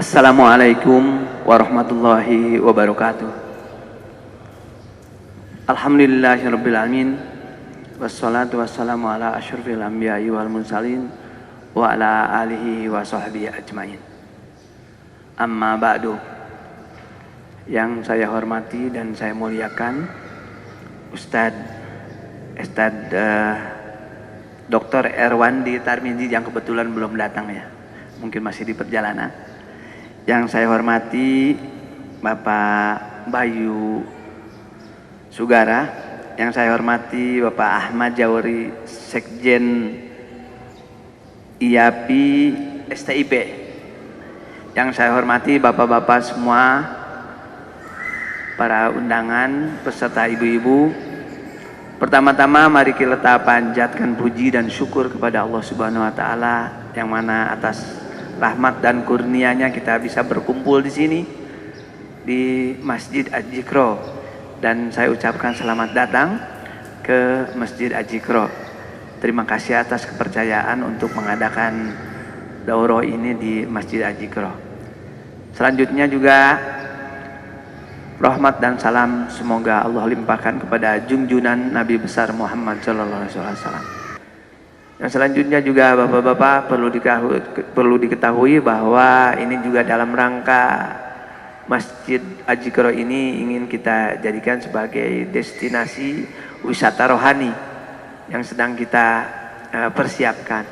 Assalamualaikum warahmatullahi wabarakatuh. Alhamdulillahirabbil alamin. Wassalatu wassalamu ala asyrofil anbiya'i wal mursalin wa ala alihi wa sahbihi ajmain. Amma ba'du. Yang saya hormati dan saya muliakan Ustadz Dr. Erwandi Tarmizi yang kebetulan belum datang ya. Mungkin masih di perjalanan. Yang saya hormati Bapak Bayu Sugara, yang saya hormati Bapak Ahmad Jawari, Sekjen IAPI STIP, yang saya hormati bapak-bapak semua, para undangan, peserta ibu-ibu. Pertama-tama mari kita panjatkan puji dan syukur kepada Allah Subhanahu wa taala yang mana atas rahmat dan kurnianya kita bisa berkumpul di sini di Masjid Al-Jikro, dan saya ucapkan selamat datang ke Masjid Al-Jikro. Terima kasih atas kepercayaan untuk mengadakan daurah ini di Masjid Al-Jikro. Selanjutnya juga rahmat dan salam semoga Allah limpahkan kepada junjungan Nabi besar Muhammad sallallahu alaihi wasallam. Yang selanjutnya juga bapak-bapak perlu diketahui bahwa ini juga dalam rangka Masjid Al-Jikro ini ingin kita jadikan sebagai destinasi wisata rohani yang sedang kita persiapkan.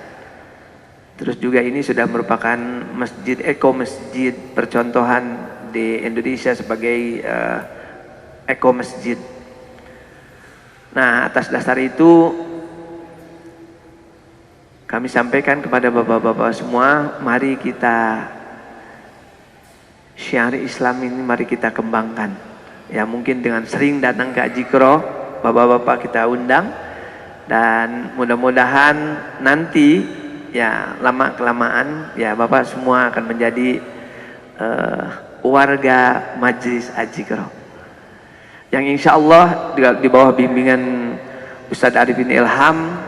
Terus juga ini sudah merupakan masjid masjid percontohan di Indonesia sebagai eko masjid. Nah, atas dasar itu kami sampaikan kepada bapak-bapak semua, mari kita syiar Islam ini mari kita kembangkan. Ya, mungkin dengan sering datang ke Al-Jikro, bapak-bapak kita undang, dan mudah-mudahan nanti ya lama kelamaan ya bapak semua akan menjadi warga Majelis Al-Jikro. Yang insya Allah di bawah bimbingan Ustadz Arifin Ilham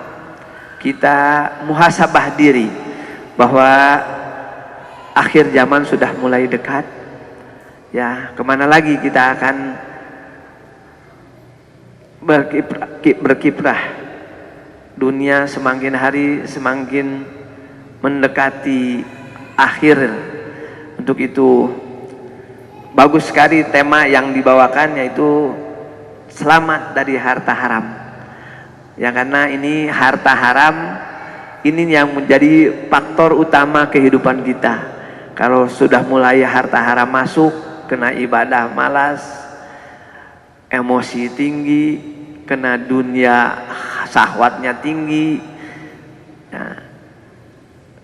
kita muhasabah diri bahwa akhir zaman sudah mulai dekat. Ya, kemana lagi kita akan berkiprah? Dunia semakin hari semakin mendekati akhir. Untuk itu bagus sekali tema yang dibawakan, yaitu selamat dari harta haram. Ya, karena ini harta haram ini yang menjadi faktor utama kehidupan kita. Kalau sudah mulai harta haram masuk, kena ibadah malas, emosi tinggi, kena dunia syahwatnya tinggi. Nah,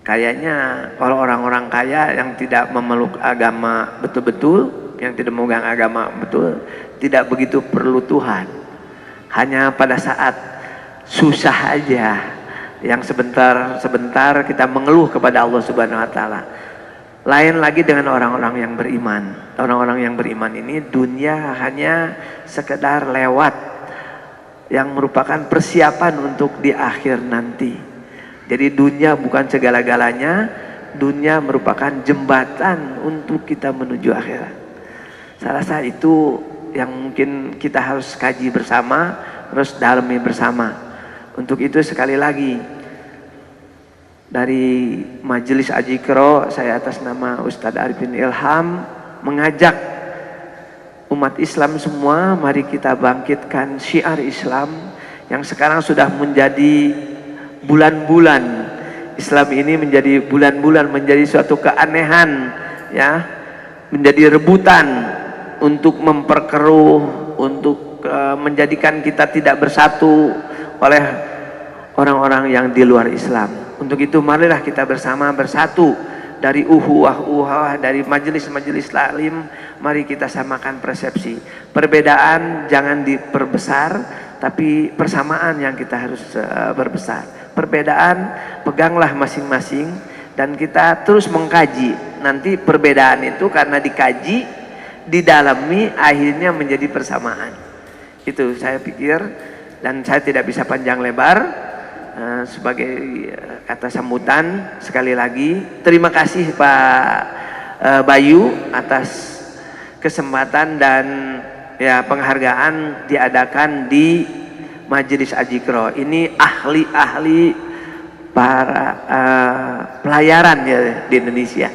kayaknya kalau orang-orang kaya yang tidak memeluk agama betul-betul, yang tidak memegang agama betul, tidak begitu perlu Tuhan. Hanya pada saat susah aja yang sebentar kita mengeluh kepada Allah Subhanahu wa taala. Lain lagi dengan orang-orang yang beriman. Orang-orang yang beriman ini dunia hanya sekedar lewat, yang merupakan persiapan untuk di akhir nanti. Jadi dunia bukan segala-galanya, dunia merupakan jembatan untuk kita menuju akhirat. Saya rasa itu yang mungkin kita harus kaji bersama, harus dalami bersama. Untuk itu sekali lagi dari Majelis Al-Jikro, saya atas nama Ustadz Arifin Ilham mengajak umat Islam semua, mari kita bangkitkan syiar Islam yang sekarang sudah menjadi bulan-bulan. Islam ini menjadi bulan-bulan, menjadi suatu keanehan, ya, menjadi rebutan untuk memperkeruh, untuk menjadikan kita tidak bersatu oleh orang-orang yang di luar Islam. Untuk itu marilah kita bersama bersatu dari uhuwah dari majelis-majelis taklim. Mari kita samakan persepsi. Perbedaan jangan diperbesar, tapi persamaan yang kita harus berbesar. Perbedaan peganglah masing-masing dan kita terus mengkaji. Nanti perbedaan itu karena dikaji, didalami, akhirnya menjadi persamaan. Itu saya pikir, dan saya tidak bisa panjang lebar. Sebagai kata sambutan sekali lagi terima kasih Pak Bayu atas kesempatan dan ya penghargaan diadakan di Majelis Ajikro. Ini ahli-ahli para pelayaran ya di Indonesia.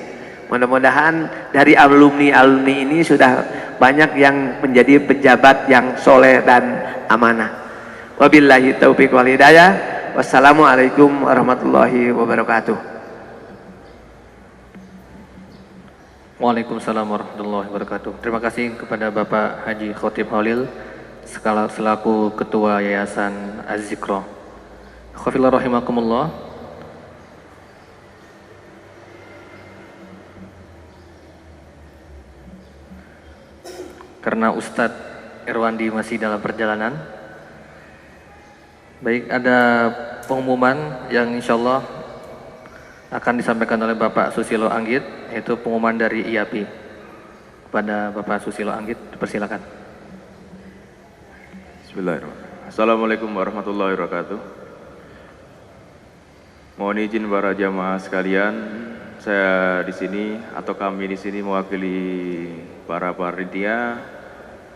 Mudah-mudahan dari alumni ini sudah banyak yang menjadi pejabat yang soleh dan amanah. Wabillahi taufiq wal hidayah. Wassalamualaikum warahmatullahi wabarakatuh. Waalaikumsalam warahmatullahi wabarakatuh. Terima kasih kepada Bapak Haji Khotib Holil selaku Ketua Yayasan Az-Zikro. Khafillah rahimakumullah. Karena Ustadz Irwandi masih dalam perjalanan, baik, ada pengumuman yang insya Allah akan disampaikan oleh Bapak Susilo Anggit, yaitu pengumuman dari IAPI. Kepada Bapak Susilo Anggit, dipersilakan. Bismillahirrahmanirrahim. Assalamualaikum warahmatullahi wabarakatuh. Mohon izin para jamaah sekalian, saya di sini atau kami di sini mewakili para panitia.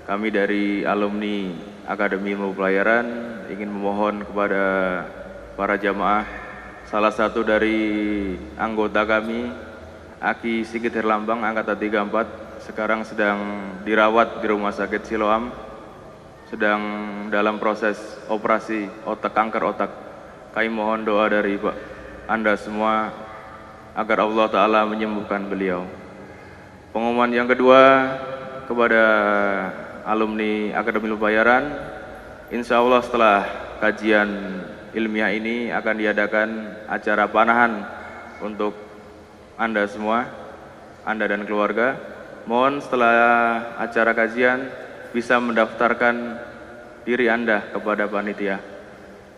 Kami dari alumni Akademi Ilmu Pelayaran ingin memohon kepada para jamaah. Salah satu dari anggota kami, Aki Sigit Herlambang, angkatan 34, sekarang sedang dirawat di Rumah Sakit Siloam, sedang dalam proses operasi kanker otak. Kami mohon doa dari Anda semua agar Allah Ta'ala menyembuhkan beliau. Pengumuman yang kedua kepada alumni Akademi Ilmu Pelayaran, insya Allah setelah kajian ilmiah ini akan diadakan acara panahan untuk Anda semua, Anda dan keluarga. Mohon setelah acara kajian bisa mendaftarkan diri Anda kepada panitia.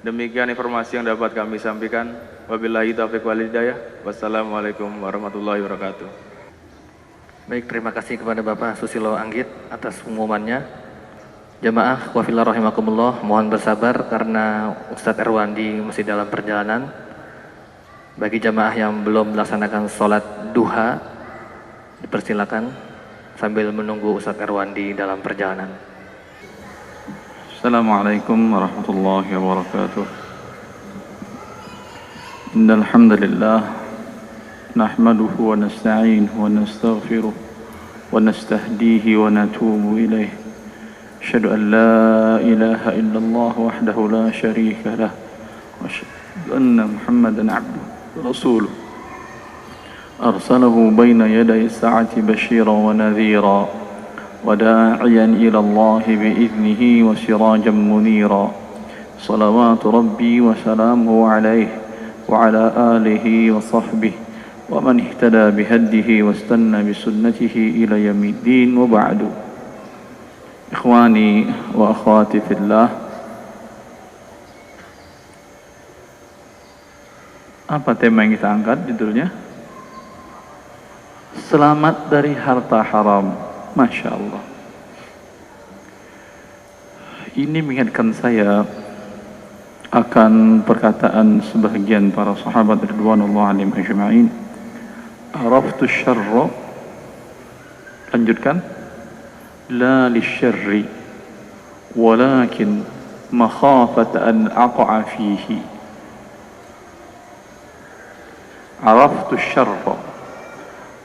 Demikian informasi yang dapat kami sampaikan. Wabillahi taufiq wal hidayah. Wassalamualaikum warahmatullahi wabarakatuh. Baik, terima kasih kepada Bapak Susilo Anggit atas pengumumannya. Jamaah wafillah rahimakumullah, mohon bersabar karena Ustadz Irwandi masih dalam perjalanan. Bagi jamaah yang belum melaksanakan sholat duha, dipersilakan sambil menunggu Ustadz Irwandi dalam perjalanan. Assalamualaikum warahmatullahi wabarakatuh. Innal hamdalillah nahmaduhu wa nasta'inuhu wa nastaghfiruh wa nastahdihi wa natubu ilaih. أشهد أن لا إله إلا الله وحده لا شريك له وأشهد أن محمدا عبده ورسوله أرسله بين يدي الساعة بشيرا ونذيرا وداعيا إلى الله بإذنه وسراجا منيرا صلوات ربي وسلامه عليه وعلى آله وصحبه ومن اهتدى بهديه واستنى بسنته إلى يوم الدين وبعد. Ikhwani wa akhwati fillah, apa tema yang kita angkat judulnya? Selamat dari harta haram. Masya Allah. Ini mengingatkan saya akan perkataan sebagian para sahabat ridwanullah alaihim ajma'in. Araftu syarra, lanjutkan, لا للشر ولكن مخافة أن أقع فيه. عرفت الشر,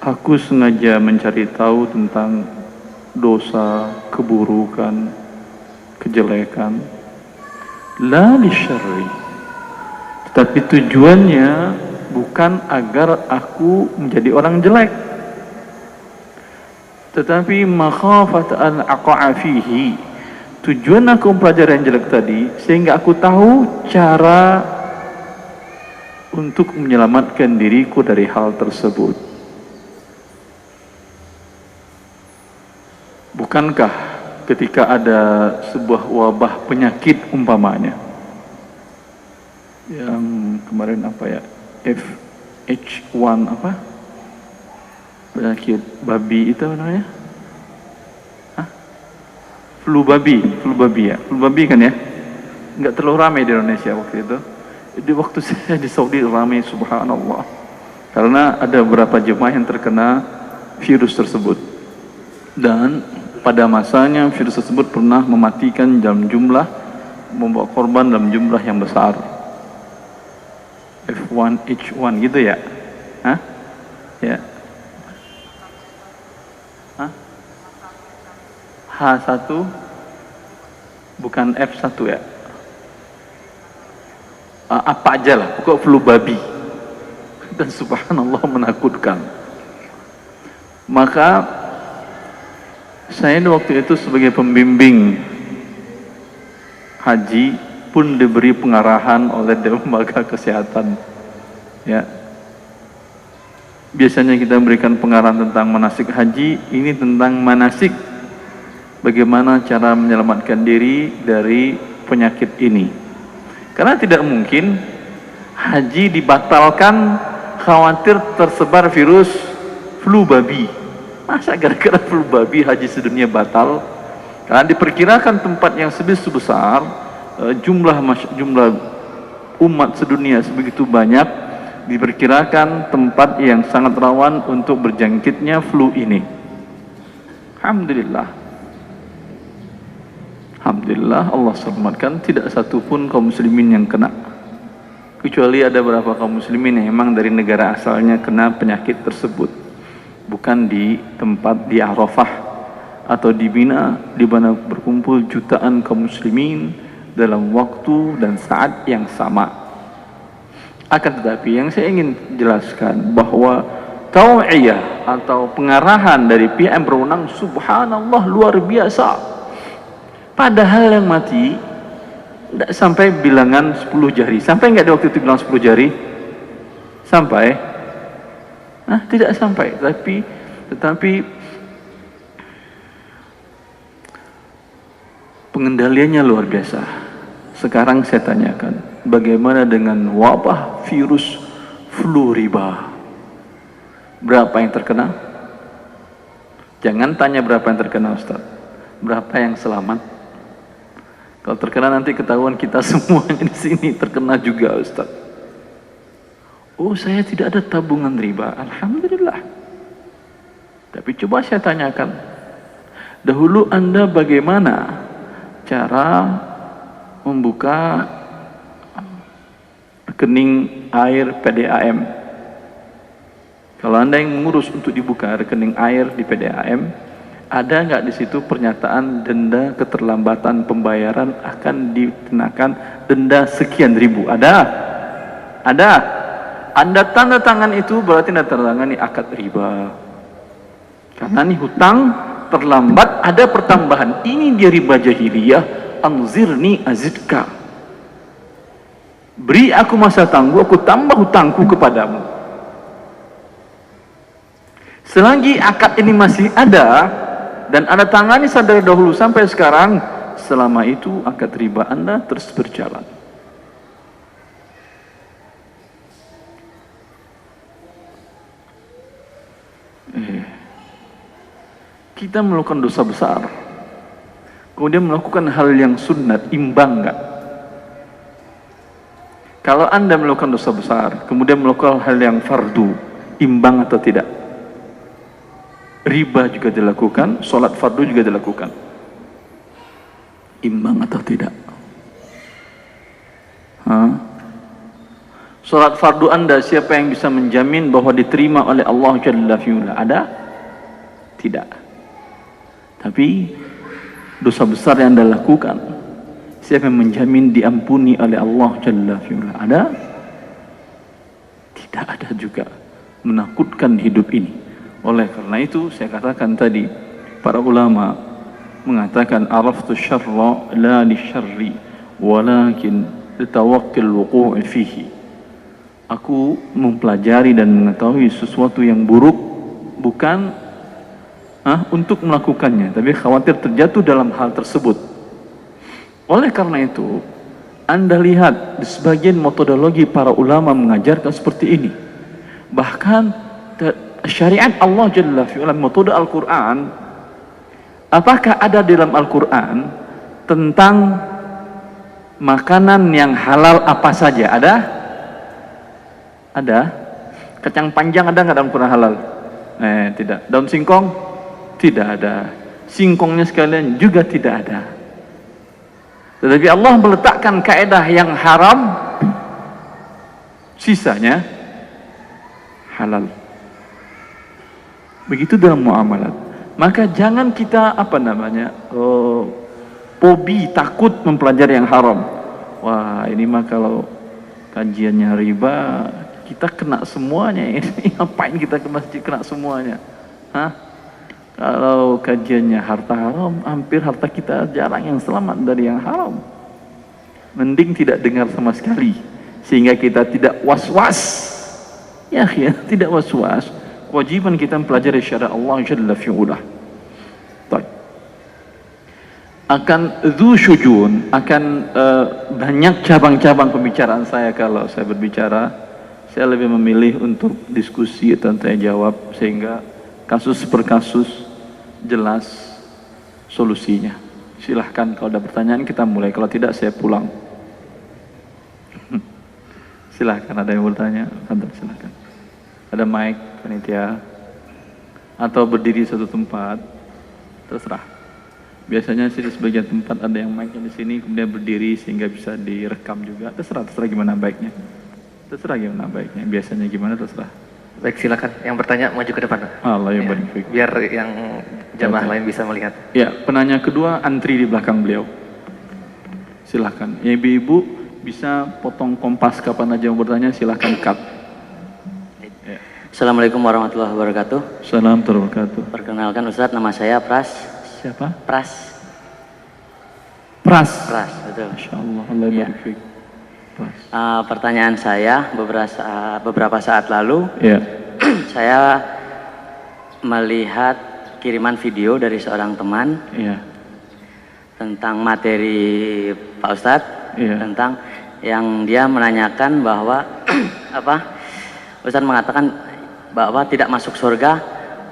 aku sengaja mencari tahu tentang dosa, keburukan, kejelekan. La lisyarri, tetapi tujuannya bukan agar aku menjadi orang jelek, tetapi makhafat an aqa'a fihi, tujuan aku mempelajari yang jelek tadi sehingga aku tahu cara untuk menyelamatkan diriku dari hal tersebut. Bukankah ketika ada sebuah wabah penyakit umpamanya yang kemarin apa ya, FH1 apa, penyakit babi itu apa namanya? Hah? Flu babi ya, flu babi kan ya? Nggak terlalu ramai di Indonesia waktu itu. Di waktu saya di Saudi ramai, subhanallah. Karena ada beberapa jemaah yang terkena virus tersebut. Dan pada masanya virus tersebut pernah mematikan dalam jumlah, membawa korban dalam jumlah yang besar. F1H1 gitu ya? Hah? Ya. Hah? H1 bukan F1 ya? Apa aja lah, pokok flu babi. Dan subhanallah menakutkan. Maka saya waktu itu sebagai pembimbing haji pun diberi pengarahan oleh lembaga kesehatan. Ya, biasanya kita berikan pengarahan tentang manasik haji, ini tentang manasik bagaimana cara menyelamatkan diri dari penyakit ini. Karena tidak mungkin haji dibatalkan khawatir tersebar virus flu babi. Masa gara-gara flu babi haji sedunia batal? Karena diperkirakan tempat yang sebegitu besar, jumlah umat sedunia sebegitu banyak, diperkirakan tempat yang sangat rawan untuk berjangkitnya flu ini. Alhamdulillah. Alhamdulillah Allah selamatkan, tidak satu pun kaum muslimin yang kena. Kecuali ada beberapa kaum muslimin yang memang dari negara asalnya kena penyakit tersebut. Bukan di tempat di Arafah atau di Mina, di mana berkumpul jutaan kaum muslimin dalam waktu dan saat yang sama. Akan tetapi yang saya ingin jelaskan bahwa tau'iyah atau pengarahan dari pihak yang berwenang subhanallah luar biasa. Padahal yang mati tidak sampai bilangan 10 jari. Sampai enggak di waktu itu bilang 10 jari? Sampai? Nah, tidak sampai. Tetapi pengendaliannya luar biasa. Sekarang saya tanyakan, bagaimana dengan wabah virus flu riba? Berapa yang terkena? Jangan tanya berapa yang terkena, Ustaz. Berapa yang selamat? Kalau terkena nanti ketahuan kita semuanya di sini terkena juga, Ustaz. Oh, saya tidak ada tabungan riba. Alhamdulillah. Tapi coba saya tanyakan, dahulu Anda bagaimana cara membuka rekening air PDAM? Kalau Anda yang mengurus untuk dibuka rekening air di PDAM, ada nggak di situ pernyataan denda keterlambatan pembayaran akan dikenakan denda sekian ribu? Ada? Ada. Anda tanda tangan itu berarti Anda tanda tangan ini akad riba. Karena ini hutang terlambat, ada pertambahan. Ini dia riba jahiliyah. Anzirni azidka. Beri aku masa tangguh, aku tambah hutangku kepadamu. Selagi akad ini masih ada dan Anda tangani sadar dahulu sampai sekarang, selama itu akad riba Anda terus berjalan. Kita melakukan dosa besar, kemudian melakukan hal yang sunat, imbang enggak? Kalau Anda melakukan dosa besar, kemudian melakukan hal yang fardu, imbang atau tidak? Riba juga dilakukan, sholat fardu juga dilakukan, imbang atau tidak? Sholat fardu Anda, siapa yang bisa menjamin bahwa diterima oleh Allah Jalla fi'ula? Ada? Tidak. Tapi dosa besar yang Anda lakukan, siapa yang menjamin diampuni oleh Allah Jalla fi'ula? Ada? Tidak ada juga. Menakutkan hidup ini. Oleh karena itu saya katakan tadi, para ulama mengatakan araftu syarra la li syarri walakin litawaqqil wuqu'i fihi. Aku mempelajari dan mengetahui sesuatu yang buruk bukan untuk melakukannya, tapi khawatir terjatuh dalam hal tersebut. Oleh karena itu, Anda lihat di sebagian metodologi para ulama mengajarkan seperti ini. Bahkan syariat Allah Jalla fi'ala, metode Al-Quran, apakah ada dalam Al-Quran tentang makanan yang halal apa saja? Ada? Ada? Kacang panjang ada nggak dalam Quran halal? Tidak. Daun singkong? Tidak ada. Singkongnya sekalian juga tidak ada. Tetapi Allah meletakkan kaidah yang haram, sisanya halal. Begitu dalam muamalat. Maka jangan kita fobi, takut mempelajari yang haram. Wah, ini mah kalau kajiannya riba, kita kena semuanya. Ini ngapain kita ke masjid kena semuanya? Kalau kajiannya harta haram, hampir harta kita jarang yang selamat dari yang haram. Mending tidak dengar sama sekali, sehingga kita tidak was-was. Ya, tidak was-was. Kewajiban kita mempelajari syariat Allah Jalla fi'ulah. Akan syujun, akan banyak cabang-cabang pembicaraan saya. Kalau saya berbicara, saya lebih memilih untuk diskusi dan tanya jawab, sehingga kasus per kasus jelas solusinya. Silahkan kalau ada pertanyaan kita mulai, kalau tidak saya pulang. Silahkan, ada yang bertanya? Silahkan. Ada mic, panitia, atau berdiri satu tempat, terserah. Biasanya sih di sebagian tempat ada yang mic-nya di sini, kemudian berdiri sehingga bisa direkam juga. Terserah gimana baiknya. Biasanya gimana terserah. Baik, silakan. Yang bertanya maju ke depan. Allah yang barik. Biar yang jamaah lain bisa melihat. Ya, penanya kedua antri di belakang beliau. Silahkan. Ya, ibu-ibu bisa potong kompas kapan aja mau bertanya, silahkan cut. Ya. Assalamualaikum warahmatullahi wabarakatuh. Salam wabarakatuh. Perkenalkan Ustadz, nama saya Pras. Siapa? Pras, betul. Masya Allah, Allah Ya. barik fiik. Pertanyaan saya, beberapa saat lalu, Ya. saya melihat kiriman video dari seorang teman Iya. tentang materi Pak Ustadz, Iya. tentang yang dia menanyakan bahwa Ustadz mengatakan bahwa tidak masuk surga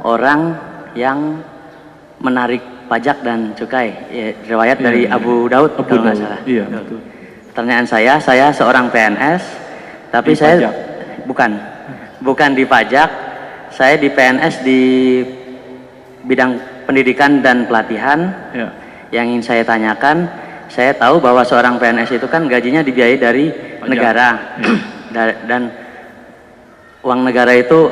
orang yang menarik pajak dan cukai, ya, riwayat dari Abu Daud kalau nggak salah. Iya, betul. Pertanyaan saya seorang PNS, tapi Di saya pajak? bukan di pajak, saya di PNS di bidang pendidikan dan pelatihan. Ya. Yang ingin saya tanyakan, saya tahu bahwa seorang PNS itu kan gajinya dibiayai dari Pajak. negara, dan uang negara itu,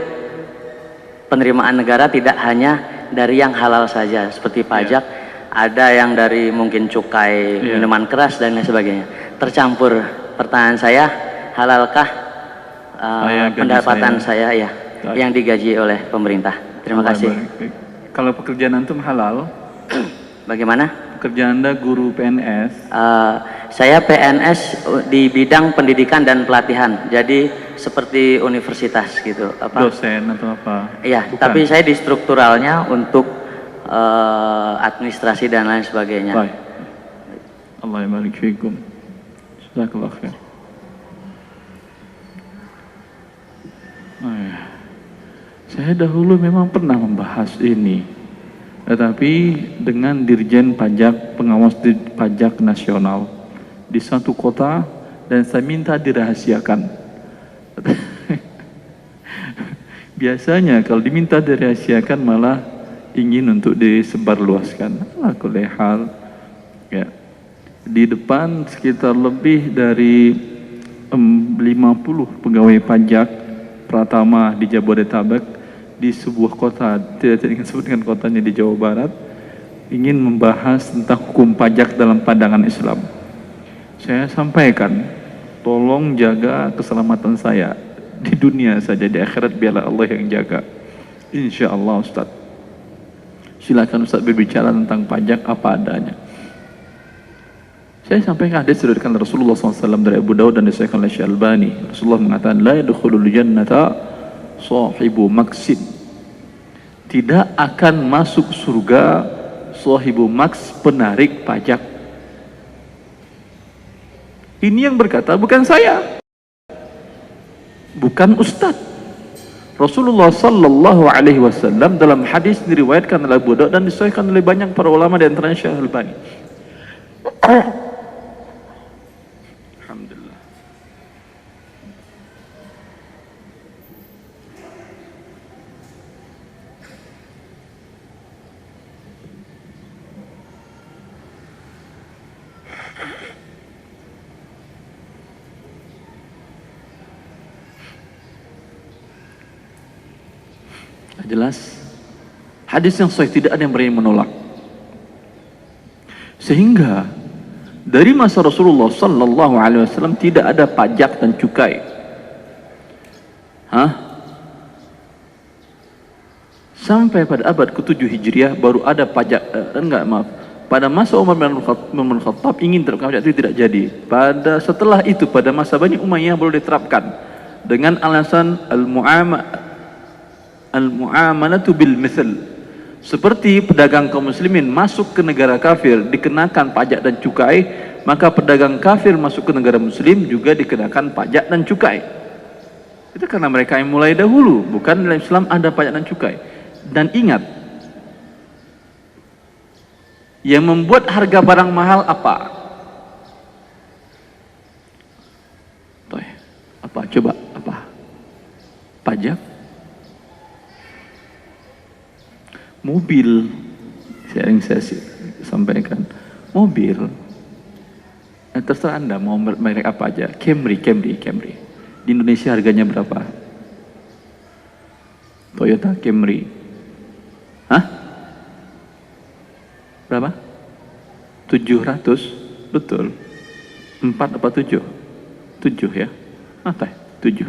penerimaan negara tidak hanya dari yang halal saja seperti pajak, ada yang dari mungkin cukai minuman keras dan lain sebagainya, tercampur. Pertanyaan saya, halalkah pendapatan saya ya yang digaji oleh pemerintah? Terima kasih. Kalau pekerjaan antum halal, Bagaimana? pekerjaan Anda guru PNS, Saya PNS di bidang pendidikan dan pelatihan, jadi seperti universitas gitu. dosen atau apa? Iya, Bukan. tapi saya di strukturalnya untuk administrasi dan lain sebagainya. Baik. Allah yang barik fiikum. Jazakallah khair. Saya dahulu memang pernah membahas ini, tetapi dengan Dirjen Pajak, Pengawas Pajak Nasional di satu kota, dan saya minta dirahasiakan. Biasanya kalau diminta dirahasiakan malah ingin untuk disebarluaskan. Ala kulli hal, ya. Di depan sekitar lebih dari 50 pegawai pajak Pratama di Jabodetabek, di sebuah kota, tidak ingin sebutkan kotanya, di Jawa Barat, ingin membahas tentang hukum pajak dalam pandangan Islam. Saya sampaikan, tolong jaga keselamatan saya di dunia saja, di akhirat biarlah Allah yang jaga. Insya Allah Ustaz. Silakan Ustaz berbicara tentang pajak apa adanya. Saya sampaikan hadis diriwayatkan Rasulullah SAW dari Abu Daud dan disahihkan oleh Syalbani. Rasulullah mengatakan, la yadkhulul jannata sahibu maksin. Tidak akan masuk surga sahibu maks, penarik pajak. Ini yang berkata bukan saya, bukan Ustaz. Rasulullah sallallahu alaihi wasallam dalam hadis diriwayatkan oleh Abu Daud dan disahihkan oleh banyak para ulama di antaranya Syekh Al-Albani. Alhamdulillah. Jelas? Hadis yang sahih, tidak ada yang berani menolak. Sehingga dari masa Rasulullah sallallahu alaihi wasallam tidak ada pajak dan cukai. Sampai pada abad ke-7 Hijriah baru ada pajak, pada masa Umar bin Khattab ingin terapkan pajak itu tidak jadi. Setelah itu pada masa Bani Umayyah baru diterapkan dengan alasan al-mu'amalatu bil misl. Seperti pedagang kaum muslimin masuk ke negara kafir dikenakan pajak dan cukai, maka pedagang kafir masuk ke negara muslim juga dikenakan pajak dan cukai. Itu karena mereka yang mulai dahulu, bukan dalam Islam ada pajak dan cukai. Dan ingat, yang membuat harga barang mahal apa? Apa? Coba, apa? Pajak? Mobil, yang saya sampaikan, mobil, terserah Anda mau merek apa aja. Camry. Di Indonesia harganya berapa? Toyota Camry. Berapa? 700? Betul. 4 apa 7? 7 ya? 7.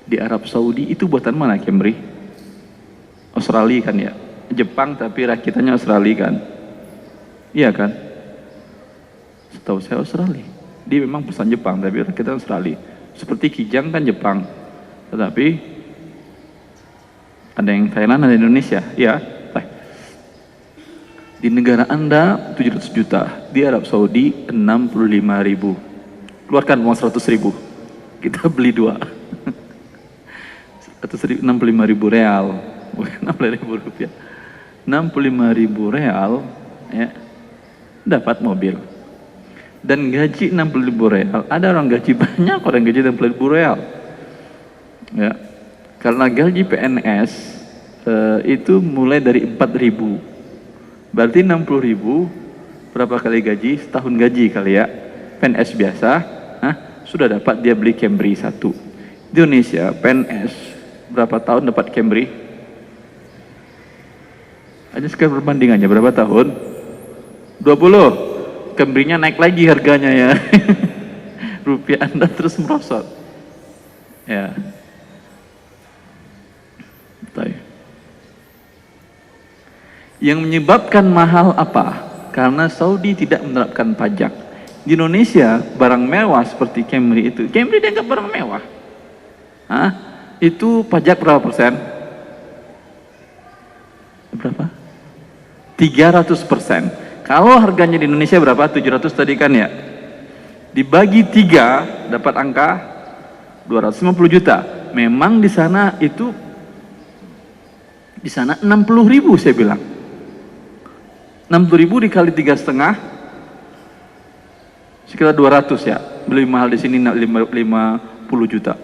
Di Arab Saudi itu buatan mana Camry? Australia kan ya, Jepang tapi rakitannya Australia kan, iya kan? Setahu saya Australia, dia memang pesan Jepang tapi rakitan Australia. Seperti Kijang kan Jepang, tetapi ada yang Thailand, ada Indonesia, ya. Di negara Anda 700 juta, di Arab Saudi 65.000. Keluarkan uang 100.000, kita beli 2. 65.000 real. Bukan 65.000 rupiah, 65.000 real ya, dapat mobil. Dan gaji 60.000 real, ada orang gaji banyak, orang gaji 60.000 real ya, karena gaji PNS itu mulai dari 4.000, berarti 60.000 berapa kali gaji? Setahun gaji kali ya. PNS biasa sudah dapat dia beli Camry 1. Di Indonesia PNS berapa tahun dapat Camry? Aja sekarang perbandingannya berapa tahun? 20. Camry-nya naik lagi harganya ya. Rupiah Anda terus merosot. Ya. Yang menyebabkan mahal apa? Karena Saudi tidak menerapkan pajak. Di Indonesia barang mewah seperti Camry itu, Camry dianggap barang mewah. Itu pajak berapa persen? Berapa? 300%. Kalau harganya di Indonesia berapa? 700 tadi kan ya. Dibagi 3 dapat angka 250 juta. Memang di sana 60.000 saya bilang. 60.000 dikali 3,5 sekitar 200 ya. Lebih mahal di sini 50 juta.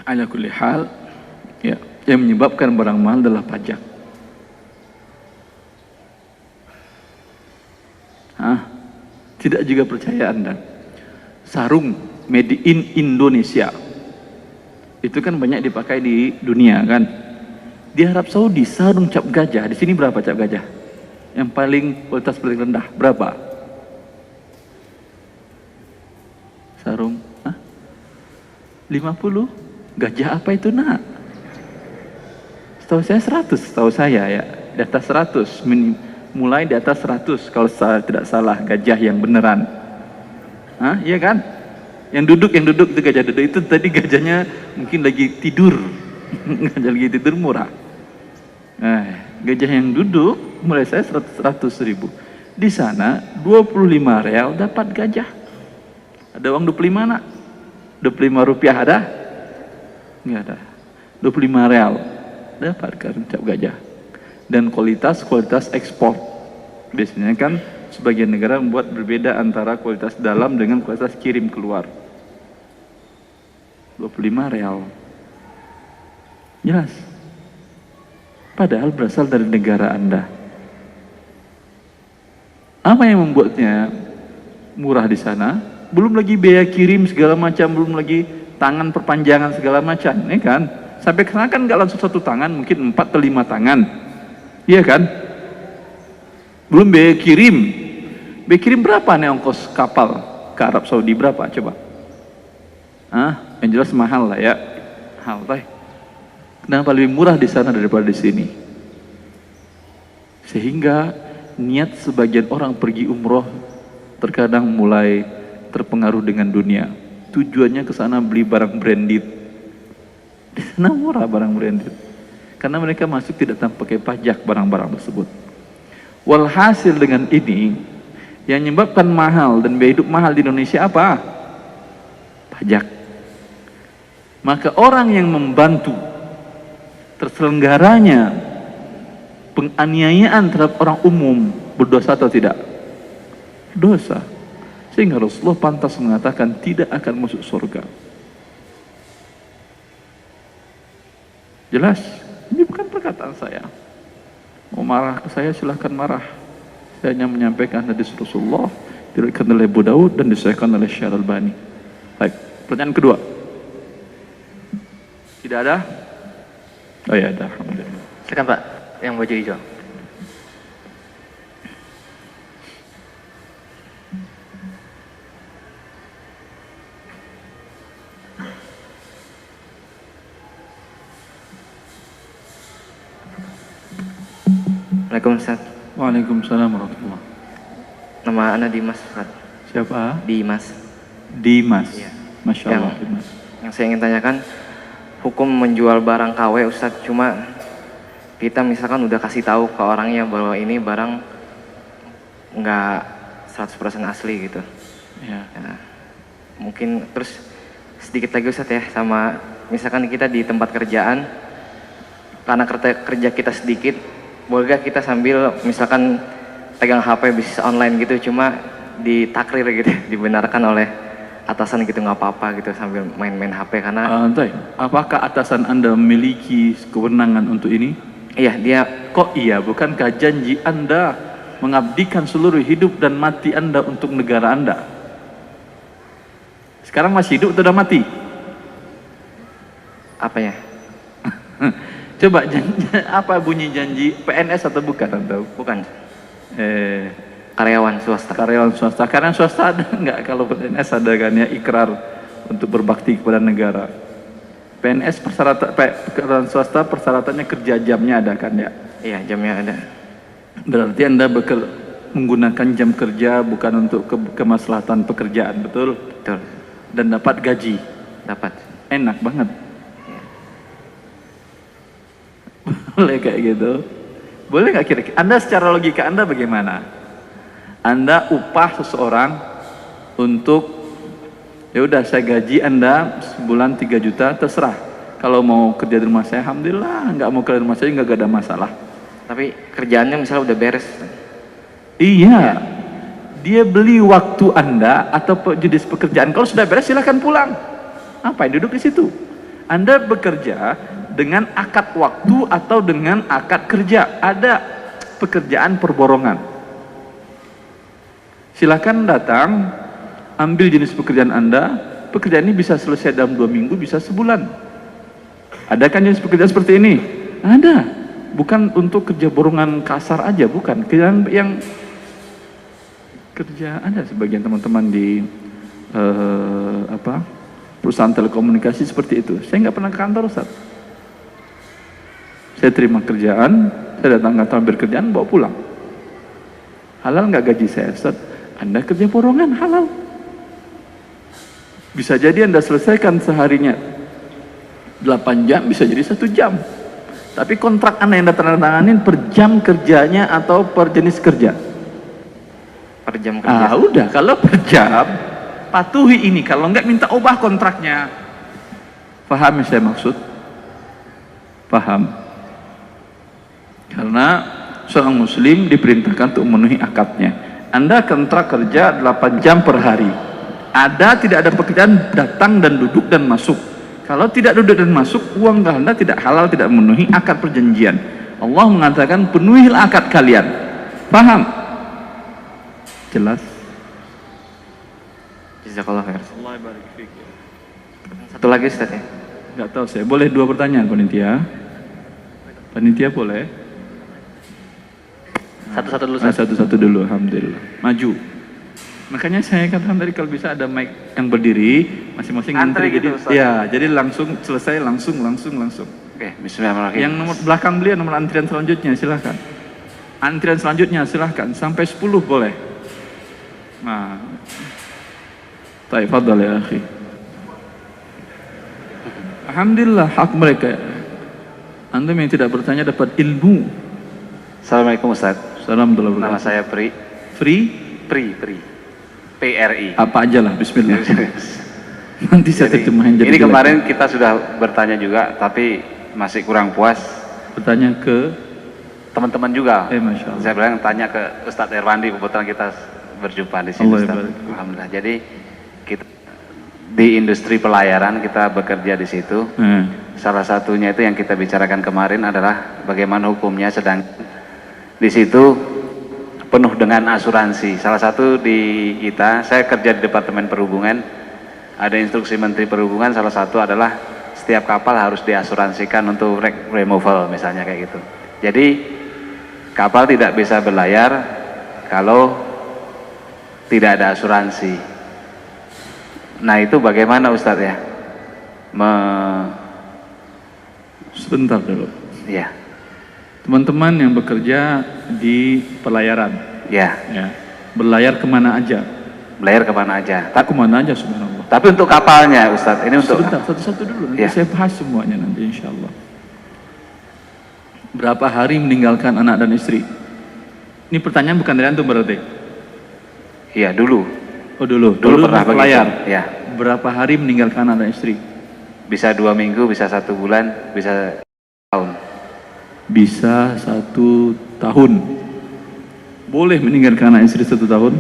Ala kulli hal ya. Yang menyebabkan barang mahal adalah pajak. Tidak juga percaya Anda. Sarung made in Indonesia. Itu kan banyak dipakai di dunia kan. Di Arab Saudi sarung cap gajah. Di sini berapa cap gajah? Yang kualitas paling rendah berapa? Sarung 50? Gajah apa itu nak? Setahu saya 100, setahu saya ya, di atas 100, mulai di atas 100 kalau saya tidak salah, gajah yang beneran. Iya kan? Yang duduk itu gajah duduk, itu tadi gajahnya mungkin lagi tidur. Gajah lagi tidur murah. Gajah yang duduk mulai saya 100.000. Di sana 25 real dapat gajah. Ada uang 25 nak? 25 rupiah ada? Enggak ada. 25 real dapat cap gajah. Dan kualitas ekspor. Biasanya kan sebagian negara membuat berbeda antara kualitas dalam dengan kualitas kirim keluar. 25 real. Jelas. Padahal berasal dari negara Anda. Apa yang membuatnya murah di sana? Belum lagi biaya kirim segala macam, belum lagi tangan perpanjangan segala macam, ya kan? Sampai ke sana kan nggak langsung satu tangan, mungkin 4 atau 5 tangan, iya kan? Belum biaya kirim. Biaya kirim berapa nih ongkos kapal ke Arab Saudi, berapa coba? Yang jelas mahal lah ya. Kenapa lebih murah di sana daripada di sini? Sehingga niat sebagian orang pergi umroh terkadang mulai terpengaruh dengan dunia. Tujuannya ke sana beli barang branded. Di sana murah barang branded. Karena mereka masuk tidak tanpa pakai pajak barang-barang tersebut. Walhasil dengan ini, yang menyebabkan mahal dan biaya hidup mahal di Indonesia apa? Pajak. Maka orang yang membantu terselenggaranya penganiayaan terhadap orang umum berdosa atau tidak? Dosa. Sehingga Rasulullah pantas mengatakan tidak akan masuk surga. Jelas? Ini bukan perkataan saya. Mau marah ke saya silahkan marah. Saya hanya menyampaikan hadis Rasulullah diriwayatkan oleh Abu Daud dan disahihkan oleh Syekh Al-Albani. Baik, pertanyaan kedua. Tidak ada? Oh ya ada, alhamdulillah. Silakan Pak, yang baju hijau. Assalamualaikum Ustaz. Waalaikumsalam warahmatullahi. Nama Anda Dimas Ustaz. Siapa? Dimas. Dimas. Iya. Masya Allah, Dimas. Yang saya ingin tanyakan, hukum menjual barang KW Ustaz, cuma kita misalkan udah kasih tahu ke orangnya bahwa ini barang nggak 100% asli gitu. Ya. Nah, mungkin terus sedikit lagi Ustaz ya, sama misalkan kita di tempat kerjaan, karena kerja kita sedikit, boleh kita sambil misalkan pegang HP bisnis online gitu, cuma ditakrir gitu, dibenarkan oleh atasan gitu, nggak apa-apa gitu sambil main-main HP karena apakah atasan Anda memiliki kewenangan untuk ini? iya, dia Kok iya, bukankah janji Anda mengabdikan seluruh hidup dan mati Anda untuk negara Anda? Sekarang masih hidup atau udah mati? apanya? Coba apa bunyi janji PNS atau bukan Anda? Bukan. Karyawan swasta. Karyawan swasta. Karena swasta ada nggak? Kalau PNS ada kan ya ikrar untuk berbakti kepada negara. PNS karyawan swasta persyaratannya kerja jamnya ada kan ya? Iya, jamnya ada. Berarti Anda menggunakan jam kerja bukan untuk kemaslahatan pekerjaan, betul? Betul. Dan dapat gaji. Dapat. Enak banget. Boleh kayak gitu? Boleh nggak kira-kira? Anda secara logika Anda bagaimana? Anda upah seseorang untuk, ya udah saya gaji Anda sebulan 3 juta, terserah. Kalau mau kerja di rumah saya, alhamdulillah. Nggak mau kerja di rumah saya nggak ada masalah. Tapi kerjaannya misalnya udah beres. Iya. Dia beli waktu Anda atau jenis pekerjaan. Kalau sudah beres silahkan pulang. Apa yang duduk di situ? Anda bekerja dengan akad waktu atau dengan akad kerja. Ada pekerjaan perborongan. Silakan datang, ambil jenis pekerjaan Anda. Pekerjaan ini bisa selesai dalam 2 minggu, bisa sebulan. Ada kan jenis pekerjaan seperti ini? Ada. Bukan untuk kerja borongan kasar aja, bukan. Kerjaan yang kerja, ada sebagian teman-teman di perusahaan telekomunikasi seperti itu. Saya nggak pernah ke kantor, Ustaz. Saya terima kerjaan, saya datang kantor ambil kerjaan, bawa pulang. Halal nggak gaji saya, Ustaz? Anda kerja borongan, halal. Bisa jadi Anda selesaikan seharinya 8 jam, bisa jadi 1 jam. Tapi kontrak Anda yang tanda tanganin per jam kerjanya atau per jenis kerja? Per jam kerja. Udah, kalau per jam, patuhi ini. Kalau enggak minta ubah kontraknya. Paham yang saya maksud? Paham? Karena seorang muslim diperintahkan untuk memenuhi akadnya. Anda kontrak kerja 8 jam per hari. Ada tidak ada pekerjaan, datang dan duduk dan masuk. Kalau tidak duduk dan masuk, uang Anda tidak halal, tidak memenuhi akad perjanjian. Allah mengatakan penuhilah akad kalian. Paham? Jelas? Jazakallah khair. Allah barik fik. Satu lagi Ustaz ya. Enggak tahu saya. Boleh 2 pertanyaan panitia? Panitia boleh? Satu-satu dulu Ah, Ustaz. satu-satu dulu, alhamdulillah. Maju. Makanya saya katakan tadi kalau bisa ada mic yang berdiri, masing-masing Antri ngantri. gitu, Jadi, Ustaz. ya, jadi langsung selesai langsung. Oke, bismillahirrahmanirrahim. Yang nomor belakang beliau nomor antrian selanjutnya silahkan. Antrian selanjutnya silahkan sampai 10 boleh. Nah, tafadhal ya akhi. Alhamdulillah hak mereka. Antum yang tidak bertanya dapat ilmu. Assalamualaikum Ustaz. Salam dalam Nama saya Pri. Free PRI. apa aja lah, bismillah. Nanti saya terjemahin jadi Ini jelek. kemarin kita sudah bertanya juga, tapi masih kurang puas. Bertanya ke Teman-teman juga. Masya Allah. Saya bilang tanya ke Ustadz Erwandi, kebetulan kita berjumpa di sini. Allah Ustadz. barik. Alhamdulillah. Jadi kita di industri pelayaran kita bekerja di situ. Salah satunya itu yang kita bicarakan kemarin adalah bagaimana hukumnya, sedang di situ penuh dengan asuransi. Salah satu di kita, saya kerja di Departemen Perhubungan, ada instruksi Menteri Perhubungan, salah satu adalah setiap kapal harus diasuransikan untuk wreck removal misalnya kayak gitu. Jadi kapal tidak bisa berlayar kalau tidak ada asuransi. Nah itu bagaimana Ustadz ya? sebentar dulu. Ya, Teman-teman yang bekerja di pelayaran, ya, ya, berlayar kemana aja? berlayar kemana aja. Tak kemana aja subhanallah. Tapi untuk kapalnya Ustadz, ini untuk Sebentar, satu-satu dulu. Nanti Ya. saya bahas semuanya nanti insya Allah. Berapa hari meninggalkan anak dan istri? Ini pertanyaan bukan dari antum berarti? Iya dulu. Oh dulu Pernah berlayar. begitu. Ya, Berapa hari meninggalkan anak dan istri? bisa 2 minggu, bisa 1 bulan, bisa tahun. Bisa 1 tahun. Boleh meninggalkan anak istri 1 tahun?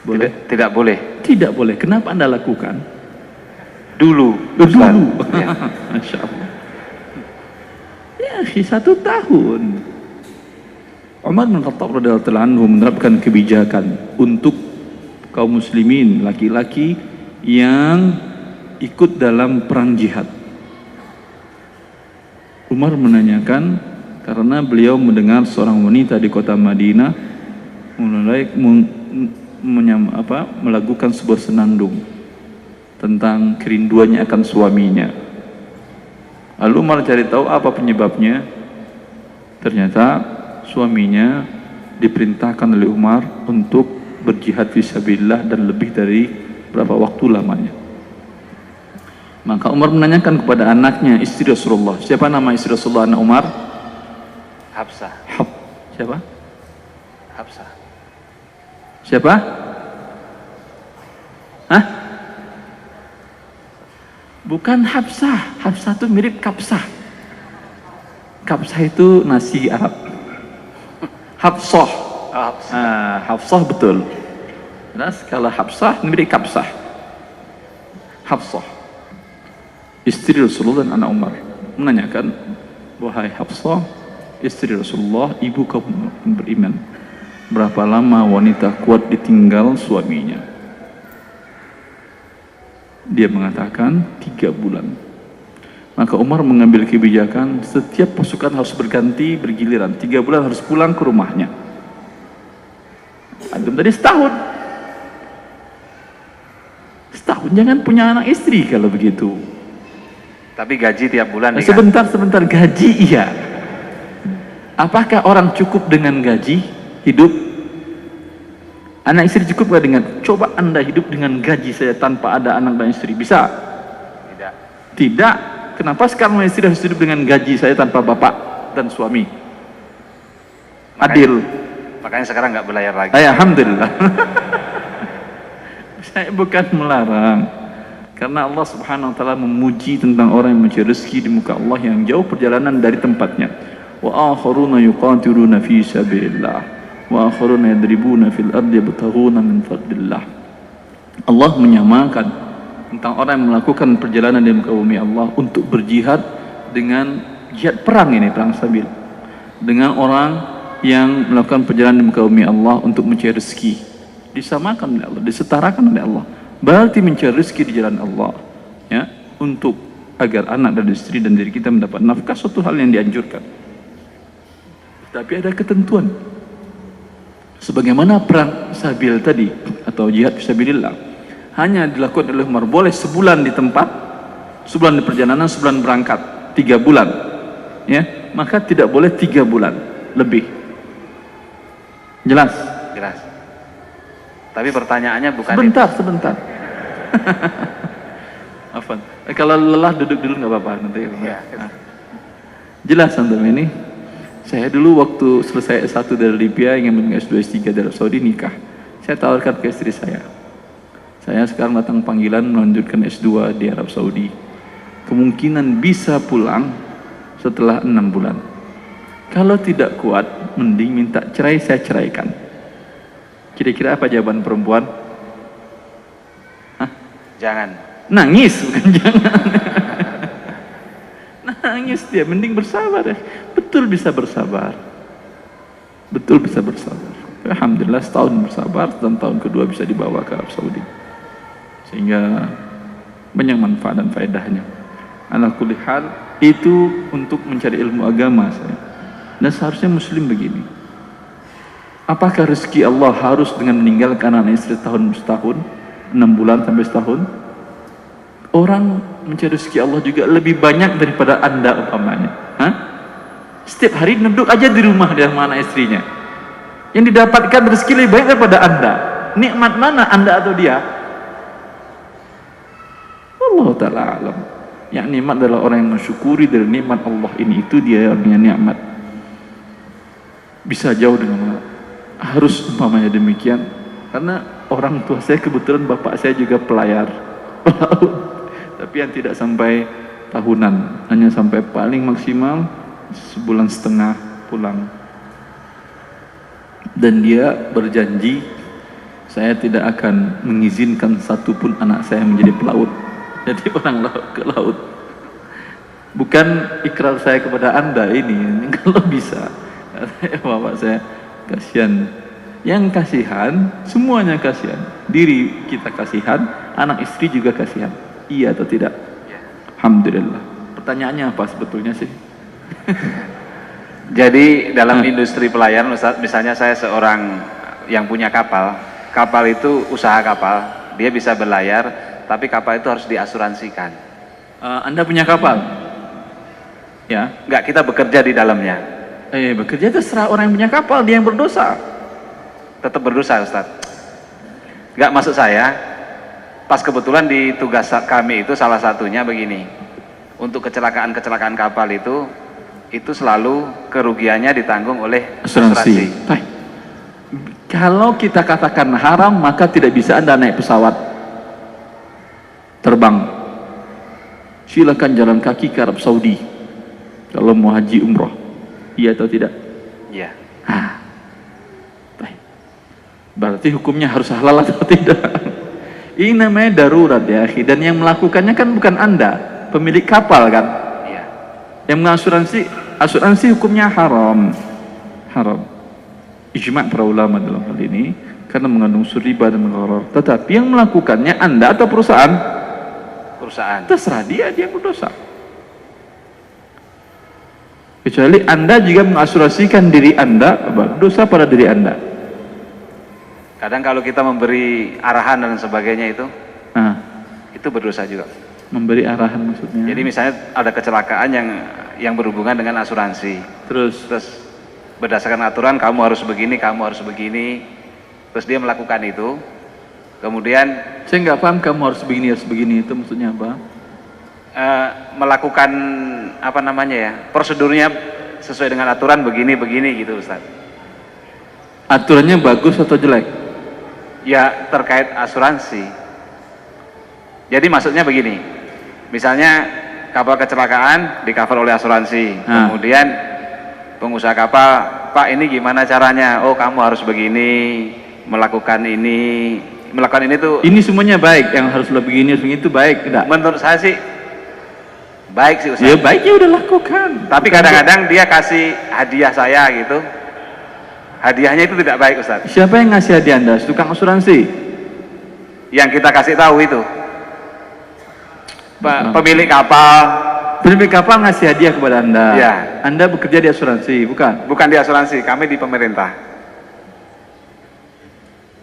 Boleh? Tidak boleh. Tidak boleh. Kenapa Anda lakukan? Dulu. Dulu. Ustadz. Ya. Masya Allah. Ya, 1 tahun. Umar bin Khattab radhiyallahu anhu menerapkan kebijakan untuk kaum muslimin laki-laki yang ikut dalam perang jihad. Umar menanyakan karena beliau mendengar seorang wanita di kota Madinah mulai melakukan sebuah senandung tentang kerinduannya akan suaminya. Lalu Umar cari tahu apa penyebabnya. Ternyata suaminya diperintahkan oleh Umar untuk berjihad fisabilillah dan lebih dari berapa waktu lamanya. Maka Umar menanyakan kepada anaknya, istri Rasulullah. Siapa nama istri Rasulullah anak Umar? Hafsah. Siapa? Hafsah. Siapa? Hah? Bukan Hafsah. Hafsah itu mirip Kapsah. Kapsah itu nasi Arab. Hafsah. Hafsah betul. Jelas kalau Hafsah mirip Kapsah. Hafsah. Istri Rasulullah dan anak Umar menanyakan, wahai Hafsah, istri Rasulullah, ibu kaum beriman, berapa lama wanita kuat ditinggal suaminya? Dia mengatakan 3 bulan. Maka Umar mengambil kebijakan setiap pasukan harus berganti bergiliran, 3 bulan harus pulang ke rumahnya. Antum tadi setahun. Setahun jangan punya anak istri kalau begitu. Tapi gaji tiap bulan nih, Sebentar gaji iya. Apakah orang cukup dengan gaji hidup? Anak istri cukup gak dengan? Coba Anda hidup dengan gaji saya tanpa ada anak dan istri, bisa? Tidak. Tidak. Kenapa sekarang istri harus hidup dengan gaji saya tanpa bapak dan suami? Adil. Makanya sekarang nggak berlayar lagi. Alhamdulillah. Saya bukan melarang. Karena Allah subhanahu wa ta'ala memuji tentang orang yang mencari rezeki di muka Allah yang jauh perjalanan dari tempatnya. Wa akharuna yuqatiluna fi sabilillah wa akharuna yadribuna fil ardi yabtaghuna min fadlillah. Allah menyamakan tentang orang yang melakukan perjalanan di muka bumi Allah untuk berjihad dengan jihad perang ini, perang sabil, dengan orang yang melakukan perjalanan di muka bumi Allah untuk mencari rezeki. Disamakan oleh Allah, disetarakan oleh Allah. Berarti mencari rezeki di jalan Allah, ya, untuk agar anak dan istri dan diri kita mendapat nafkah, suatu hal yang dianjurkan. Tapi ada ketentuan. Sebagaimana perang Sabil tadi atau jihad fisabilillah hanya dilakukan oleh Umar, boleh sebulan di tempat, sebulan di perjalanan, sebulan berangkat, 3 bulan, ya, maka tidak boleh 3 bulan lebih. Jelas? Jelas. Tapi pertanyaannya bukan Sebentar. Afwan. Kalau lelah duduk dulu nggak apa-apa nanti. Ya. Nah. Jelas antum ini. Saya dulu waktu selesai S1 dari Libya ingin menuju S2 S3 dari Arab Saudi, nikah. Saya tawarkan ke istri saya. Saya sekarang datang panggilan melanjutkan S2 di Arab Saudi. Kemungkinan bisa pulang setelah 6 bulan. Kalau tidak kuat, mending minta cerai, saya ceraikan. Kira-kira apa jawaban perempuan? Hah? jangan. Nangis, bukan jangan. Nangis dia, mending bersabar ya. Betul bisa bersabar. Alhamdulillah setahun bersabar dan tahun kedua bisa dibawa ke Arab Saudi. Sehingga banyak manfaat dan faedahnya. Ala kulli hal, itu untuk mencari ilmu agama saya. Dan seharusnya muslim begini. Apakah rezeki Allah harus dengan meninggalkan anak istri setahun, 6 bulan sampai setahun? Orang mencari rezeki Allah juga lebih banyak daripada Anda umpamanya. Hah? Setiap hari duduk aja di rumah dia sama anak istrinya. Yang didapatkan rezeki lebih banyak daripada Anda. Nikmat mana Anda atau dia? Allah Ta'ala alam. Yang nikmat adalah orang yang mensyukuri dari nikmat Allah ini. Itu dia orangnya nikmat. Bisa jauh dengan harus umpamanya demikian. Karena orang tua saya kebetulan bapak saya juga pelayar pelaut. Tapi yang tidak sampai tahunan, hanya sampai paling maksimal sebulan setengah pulang. Dan dia berjanji, saya tidak akan mengizinkan satupun anak saya menjadi pelaut. Jadi orang ke laut. Bukan ikrar saya kepada Anda ini kalau bisa. Bapak saya kasihan. Yang kasihan, semuanya kasihan. Diri kita kasihan, anak istri juga kasihan. Iya atau tidak? Ya. Alhamdulillah. Pertanyaannya apa sebetulnya sih? Jadi dalam industri pelayaran, Ustaz, misalnya saya seorang yang punya kapal itu usaha kapal, dia bisa berlayar, tapi kapal itu harus diasuransikan. Anda punya kapal? Ya. Enggak, kita bekerja di dalamnya. Bekerja itu serah orang yang punya kapal, dia yang berdosa. Tetap berdosa, Ustaz. Enggak, maksud saya, pas kebetulan di tugas kami itu salah satunya begini. Untuk kecelakaan kapal itu selalu kerugiannya ditanggung oleh asuransi. Kalau kita katakan haram, maka tidak bisa Anda naik pesawat terbang. Silakan jalan kaki ke Arab Saudi kalau mau haji umroh. Iya atau tidak? Iya. Berarti hukumnya harus halal atau tidak? Ini namanya darurat ya, akhi. Dan yang melakukannya kan bukan Anda, pemilik kapal kan? Iya. Yang asuransi hukumnya haram. Ijma' para ulama dalam hal ini karena mengandung unsur riba dan gharar. Tetapi yang melakukannya Anda atau perusahaan? Perusahaan. Terserah dia yang berdosa. Kecuali Anda juga mengasuransikan diri Anda, berdosa pada diri Anda. Kadang kalau kita memberi arahan dan sebagainya itu berdosa juga. Memberi arahan maksudnya? Jadi misalnya ada kecelakaan yang berhubungan dengan asuransi. Terus berdasarkan aturan kamu harus begini, terus dia melakukan itu, kemudian saya nggak paham kamu harus begini itu maksudnya apa? Melakukan prosedurnya sesuai dengan aturan begini gitu, Ustaz. Aturannya bagus atau jelek? Ya terkait asuransi. Jadi maksudnya begini, misalnya kapal kecelakaan di cover oleh asuransi, kemudian pengusaha kapal, Pak ini gimana caranya? Oh kamu harus begini, melakukan ini tuh. Ini semuanya baik, yang harus lebih begini itu baik, tidak? Menurut saya sih baik sih, Ustaz. Ya baik, ya udah lakukan. Tapi kadang-kadang dia kasih hadiah saya gitu, Hadiahnya itu tidak baik Ustaz. Siapa yang ngasih hadiah Anda? Tukang asuransi? Yang kita kasih tahu itu pemilik kapal. Pemilik kapal ngasih hadiah kepada Anda. Ya. Anda bekerja di asuransi, bukan? Bukan di asuransi, kami di pemerintah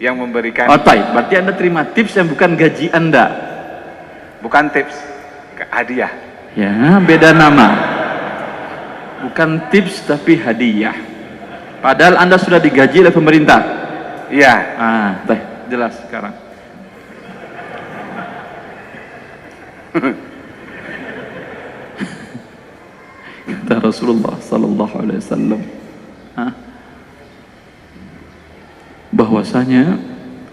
yang memberikan. Oh, baik. Berarti Anda terima tips yang bukan gaji Anda. Bukan tips, hadiah. Ya, beda nama. Bukan tips tapi hadiah. Padahal Anda sudah digaji oleh pemerintah. Iya. Jelas sekarang. Kata Rasulullah sallallahu alaihi wasallam, bahwasanya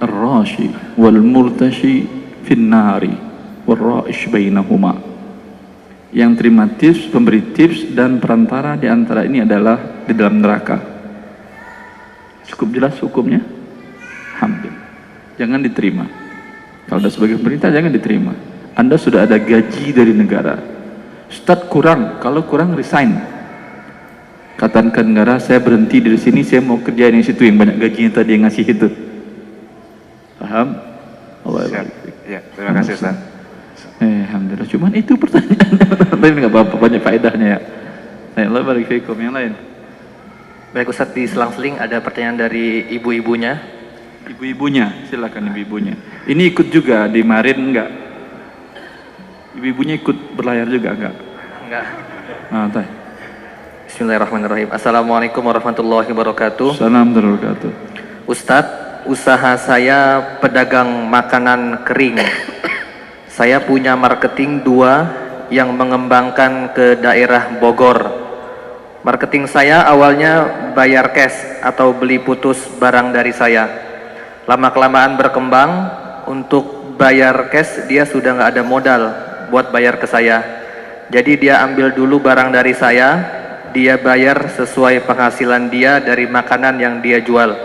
ar-rashi wal murtashi fin nari wal ra'ish bainahuma. Yang terima tips, pemberi tips dan perantara di antara ini adalah di dalam neraka. Cukup jelas hukumnya? Alhamdulillah. Jangan diterima. Kalau sudah sebagai pemerintah jangan diterima. Anda sudah ada gaji dari negara. Ustaz kurang, kalau kurang resign. Katakan ke negara, saya berhenti dari sini, saya mau kerja di situ yang banyak gajinya tadi yang ngasih itu. Paham? Allah ya, terima kasih Ustaz. Alhamdulillah. Cuman itu pertanyaan. Tapi nggak apa-apa, banyak faedahnya ya. Allah barik fikum. Yang lain. Baik Ustadz, di selang-seling ada pertanyaan dari ibu-ibunya. Ibu-ibunya, silakan ibu-ibunya. Ini ikut juga di Marin enggak? Ibu-ibunya ikut berlayar juga enggak? Enggak. Tay. Bismillahirrahmanirrahim. Assalamualaikum warahmatullahi wabarakatuh. Assalamualaikum warahmatullahi wabarakatuh. Ustadz, usaha saya pedagang makanan kering. Saya punya marketing 2 yang mengembangkan ke daerah Bogor. Marketing saya awalnya bayar cash atau beli putus barang dari saya. Lama-kelamaan berkembang, untuk bayar cash dia sudah nggak ada modal buat bayar ke saya. Jadi dia ambil dulu barang dari saya, dia bayar sesuai penghasilan dia dari makanan yang dia jual.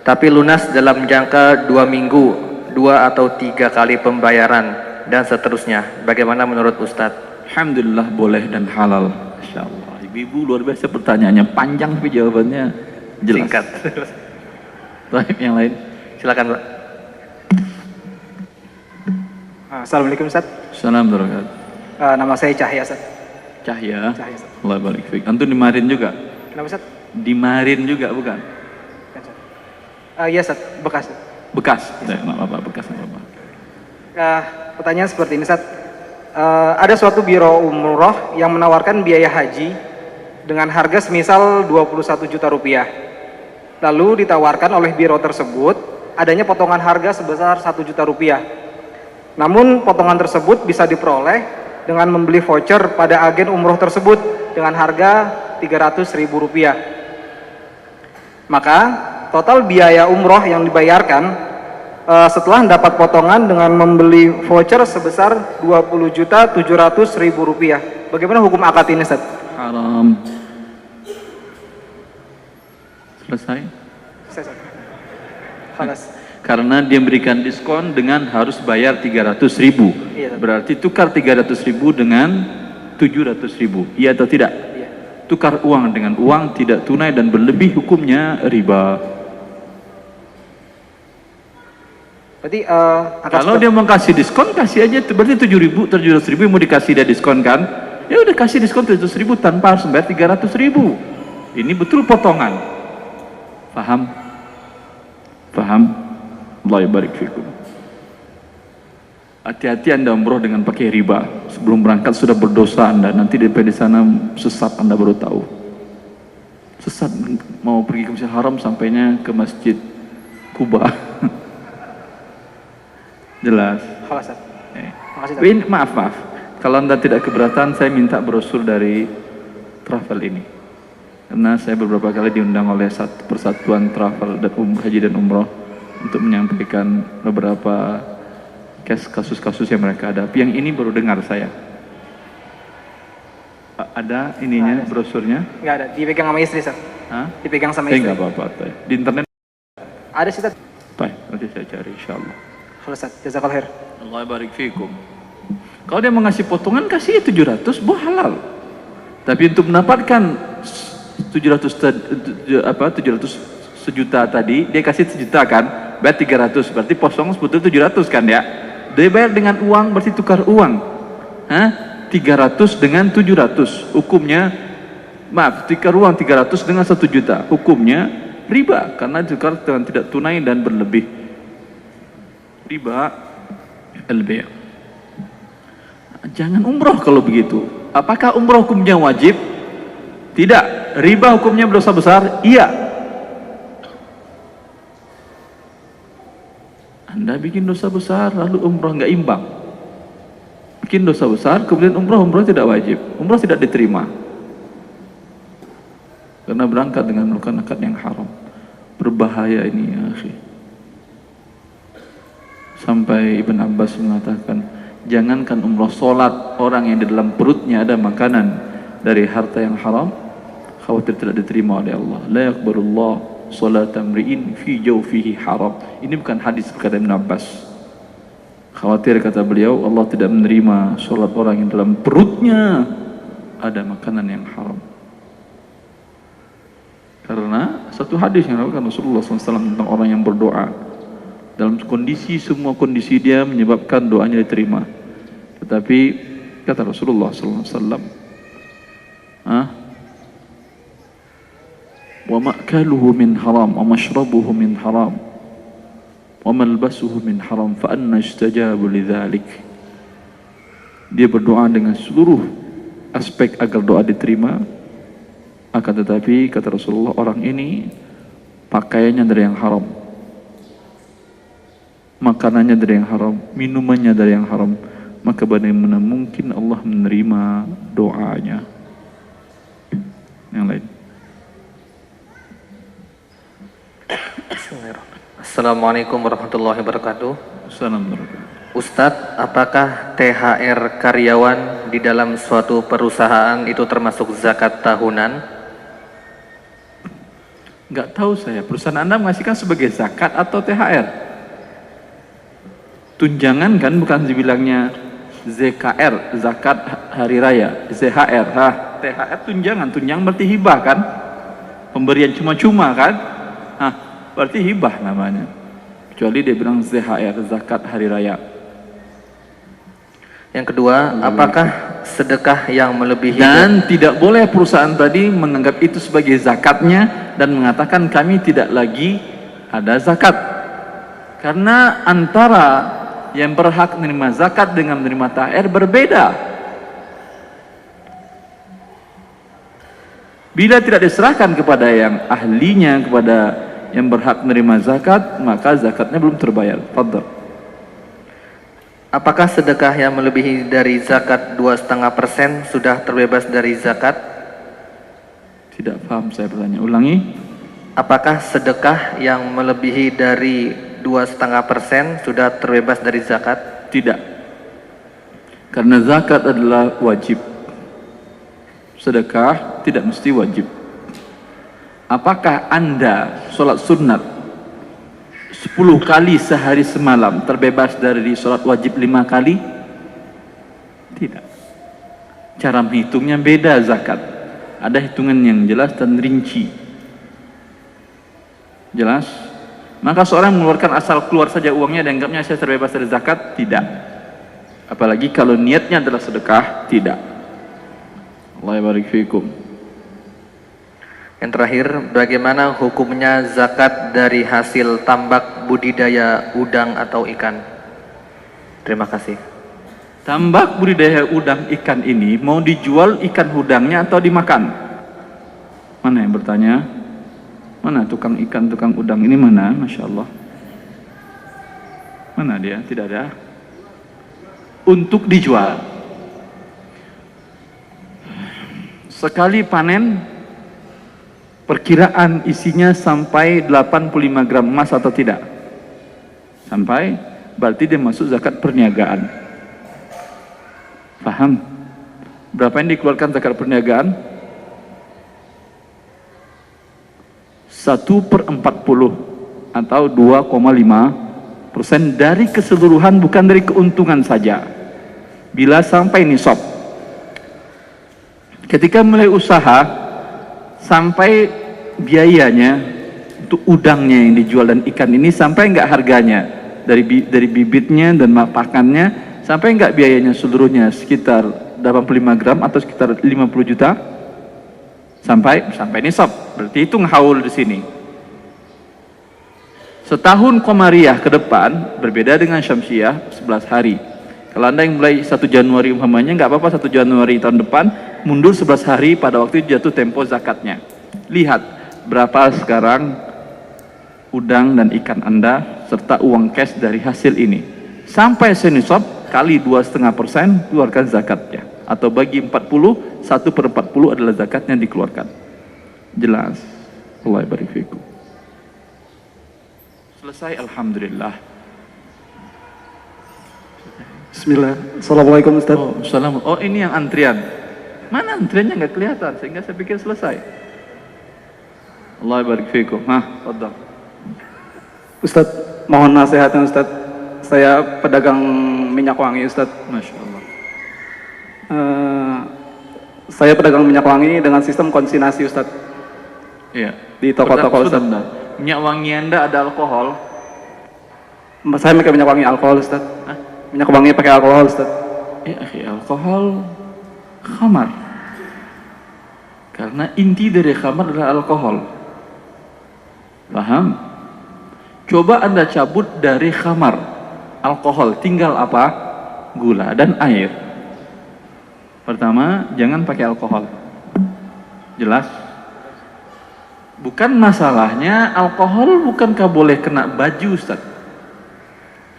Tapi lunas dalam jangka 2 minggu, 2 atau 3 kali pembayaran, dan seterusnya. Bagaimana menurut Ustadz? Alhamdulillah boleh dan halal. Masya Allah. Ibu luar biasa pertanyaannya, panjang tapi jawabannya jelas. Singkat. Baik, yang lain. Silakan Pak. Assalamualaikum Ustaz. Assalamualaikum warahmatullahi wabarakatuh. Nama saya Cahya Ustaz. Cahya. Cahya Ustaz. Allah barik fiik. Antum di Marin juga? Kenapa Ustaz? Di Marin juga bukan? Iya Ustaz, Bekas. Bekas. Nggak apa-apa, Bekas nggak apa-apa. Pertanyaan seperti ini Ustaz. Ada suatu biro umroh yang menawarkan biaya haji dengan harga semisal 21 juta rupiah. Lalu ditawarkan oleh biro tersebut adanya potongan harga sebesar 1 juta rupiah. Namun potongan tersebut bisa diperoleh dengan membeli voucher pada agen umroh tersebut dengan harga 300.000 rupiah. Maka total biaya umroh yang dibayarkan setelah dapat potongan dengan membeli voucher sebesar 20.700.000 rupiah. Bagaimana hukum akad ini, Ustaz? Haram. Selesai? Selesai. Halas. Karena dia memberikan diskon dengan harus bayar 300.000. Iya. Berarti tukar 300.000 dengan 700.000. Iya atau tidak? Iya. Tukar uang dengan uang tidak tunai dan berlebih, hukumnya riba. Berarti kalau dia mau kasih diskon, kasih aja. Berarti 700.000 mau dikasih dia diskon kan? Ya udah kasih diskon 700.000 tanpa harus bayar 300.000. Ini betul potongan. Paham? Paham? Allah barik fikum. Hati-hati Anda umroh dengan pakai riba. Sebelum berangkat sudah berdosa Anda. Nanti di sana sesat Anda baru tahu. Sesat mau pergi ke Masjidil Haram sampainya ke Masjid Kuba. Jelas. Halas, Ustaz. Makasih, Ustaz. Maaf. Kalau Anda tidak keberatan, saya minta brosur dari travel ini. Karena saya beberapa kali diundang oleh persatuan travel dan haji dan umroh untuk menyampaikan beberapa kasus-kasus yang mereka hadapi. Yang ini baru dengar saya. Ada ininya, brosurnya? Enggak ada, dipegang sama istri, Ustaz. Hah? Dipegang sama istri. Enggak apa-apa. Di internet Ada sih, Ustaz. baik, nanti saya cari insyaallah. Halas, Ustaz. Jazakallahu khair. Allah barik fikum. Kalau dia mau ngasih potongan, kasih 700, halal. Tapi untuk mendapatkan 700 sejuta tadi, dia kasih sejuta kan, bayar 300, berarti posong sebetulnya 700 kan ya. Dia bayar dengan uang, berarti tukar uang. 300 dengan 700, hukumnya, maaf, tukar uang 300 dengan 1 juta, hukumnya riba, karena tukar dengan tidak tunai dan berlebih. Riba al-bay'. Jangan umroh kalau begitu. Apakah umroh hukumnya wajib? Tidak. Riba hukumnya berdosa besar? Iya. Anda bikin dosa besar lalu umroh nggak imbang. Bikin dosa besar kemudian umroh tidak wajib. Umroh tidak diterima. Karena berangkat dengan melakukan akad yang haram. Berbahaya ini ya akhi. Sampai Ibn Abbas mengatakan, jangankan umroh, sholat orang yang di dalam perutnya ada makanan dari harta yang haram, khawatir tidak diterima oleh Allah. La yaqbalullah sholata mri'in fi jawfihi haram. Ini bukan hadis berkata Ibn Abbas. Khawatir, kata beliau, Allah tidak menerima sholat orang yang dalam perutnya ada makanan yang haram. Karena satu hadis yang diriwayatkan Rasulullah SAW tentang orang yang berdoa dalam kondisi, semua kondisi dia menyebabkan doanya diterima. Tetapi kata Rasulullah SAW, wa ma'kaluhu min haram wa mashrabuhu min haram wa malbasuhu min haram fa anna istajabu lidzalik. Dia berdoa dengan seluruh aspek agar doa diterima, akan tetapi kata Rasulullah, orang ini pakaiannya dari yang haram, makanannya dari yang haram, minumannya dari yang haram, maka bagaimana mungkin Allah menerima doanya? Yang lain. Assalamualaikum warahmatullahi wabarakatuh. Assalamualaikum. Ustadz, apakah THR karyawan di dalam suatu perusahaan itu termasuk zakat tahunan? Nggak tahu saya, perusahaan Anda mengasihkan sebagai zakat atau THR? Tunjangan kan, bukan dibilangnya ZKR, zakat hari raya, ZHR. THR tunjangan berarti hibah kan? Pemberian cuma-cuma kan? Berarti hibah namanya. Kecuali dia bilang ZHR, zakat hari raya. Yang kedua, apakah sedekah yang melebihi dan tidak boleh perusahaan tadi menganggap itu sebagai zakatnya dan mengatakan kami tidak lagi ada zakat. Karena antara yang berhak menerima zakat dengan menerima THR berbeda. Bila tidak diserahkan kepada yang ahlinya, kepada yang berhak menerima zakat, maka zakatnya belum terbayar. Fadhal. Apakah sedekah yang melebihi dari zakat 2,5% sudah terbebas dari zakat? Tidak paham saya pertanyaan. Ulangi. Apakah sedekah yang melebihi dari 2,5% sudah terbebas dari zakat? Tidak. Karena zakat adalah wajib. Sedekah tidak mesti wajib. Apakah Anda sholat sunat 10 kali sehari semalam terbebas dari sholat wajib 5 kali? Tidak. Cara menghitungnya beda zakat. Ada hitungan yang jelas dan rinci. Jelas? Maka seorang mengeluarkan asal keluar saja uangnya dan dianggapnya saya terbebas dari zakat? Tidak. Apalagi kalau niatnya adalah sedekah? Tidak. Allah barik fiikum. Yang terakhir, bagaimana hukumnya zakat dari hasil tambak budidaya udang atau ikan? Terima kasih. Tambak budidaya udang ikan ini mau dijual ikan udangnya atau dimakan? Mana yang bertanya? Mana tukang ikan, tukang udang ini mana? Masya Allah. Mana dia? Tidak ada. Untuk dijual. Sekali panen, perkiraan isinya sampai 85 gram emas atau tidak? Sampai, berarti dia masuk zakat perniagaan. Paham? Berapa yang dikeluarkan zakat perniagaan? 1/40 atau 2,5% dari keseluruhan, bukan dari keuntungan saja. Bila sampai nisab. Ketika mulai usaha, sampai biayanya untuk udangnya yang dijual dan ikan ini sampai enggak harganya dari bibitnya dan pakannya, sampai enggak biayanya seluruhnya sekitar 85 gram atau sekitar 50 juta? Sampai nisab. Berarti hitung haul di sini. Setahun Qamariyah ke depan berbeda dengan Syamsiyah 11 hari. Kalau Anda yang mulai 1 Januari umpamanya, enggak apa-apa 1 Januari tahun depan mundur 11 hari pada waktu jatuh tempo zakatnya. Lihat berapa sekarang udang dan ikan Anda serta uang cash dari hasil ini. Sampai senisab kali 2,5% keluarkan zakatnya. Atau bagi 40, 1/40 adalah zakatnya dikeluarkan. Jelas? Allah barik fikum. Selesai, alhamdulillah. Bismillah. Assalamualaikum Ustaz. Oh, ini yang antrian. Mana antriannya nggak kelihatan sehingga saya pikir selesai. Allah barik fikum. Fadhal. Ustaz, mohon nasihatnya Ustaz. Saya pedagang minyak wangi Ustaz. Masya Allah. Saya pedagang minyak wangi dengan sistem konsignasi Ustaz. Iya. Di toko-toko Ustaz. Minyak wangi Anda ada alkohol? Saya pakai minyak wangi alkohol Ustaz. Hah? Minyak wangi pakai alkohol Ustaz. Alkohol khamar. Karena inti dari khamar adalah alkohol. Paham? Coba Anda cabut dari khamar, alkohol, tinggal apa? Gula dan air. Pertama, jangan pakai alkohol. Jelas? Bukan masalahnya alkohol bukankah boleh kena baju, Ustaz?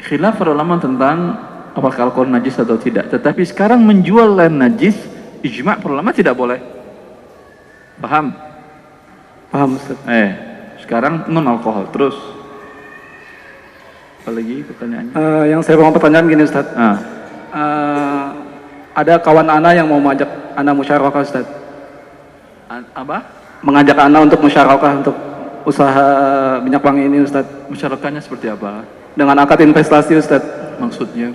Khilaf para ulama tentang apakah alkohol najis atau tidak. Tetapi sekarang menjual lain najis, ijma' para ulama tidak boleh. Paham? Paham Ustaz. Sekarang non alkohol terus. Apa lagi pertanyaannya? Yang saya mau pertanyaan gini Ustaz. Ada kawan Ana yang mau mengajak Ana musyarakah Ustaz. Apa? Mengajak Ana untuk musyarakah untuk usaha minyak wangi ini Ustaz. Musyarakahnya seperti apa? Dengan akad investasi Ustaz. Maksudnya?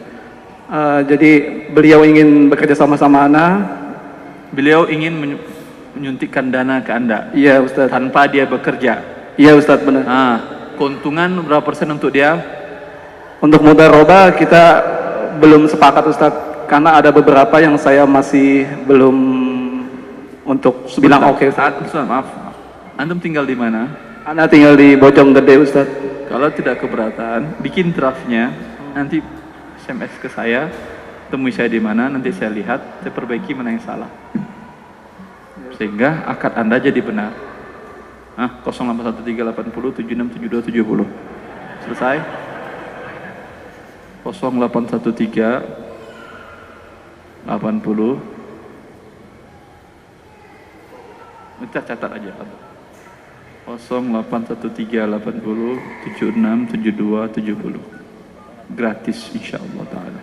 Jadi beliau ingin bekerja sama-sama Ana. Beliau ingin menyuntikkan dana ke Anda? Iya Ustaz. Tanpa dia bekerja? Iya Ustaz, benar. Keuntungan berapa persen untuk dia? Untuk mudharabah kita belum sepakat Ustaz. Karena ada beberapa yang saya masih belum untuk bilang oke Ustaz. Maaf. Antum tinggal di mana? Ana tinggal di Bojonggede Ustaz. Kalau tidak keberatan, bikin draftnya, nanti SMS ke saya, temui saya di mana, nanti saya lihat, saya perbaiki mana yang salah. Sehingga akad Anda jadi benar. 081380767270. Selesai? 0813 80. Kita catat aja. 081380767270. Gratis insyaallah taala.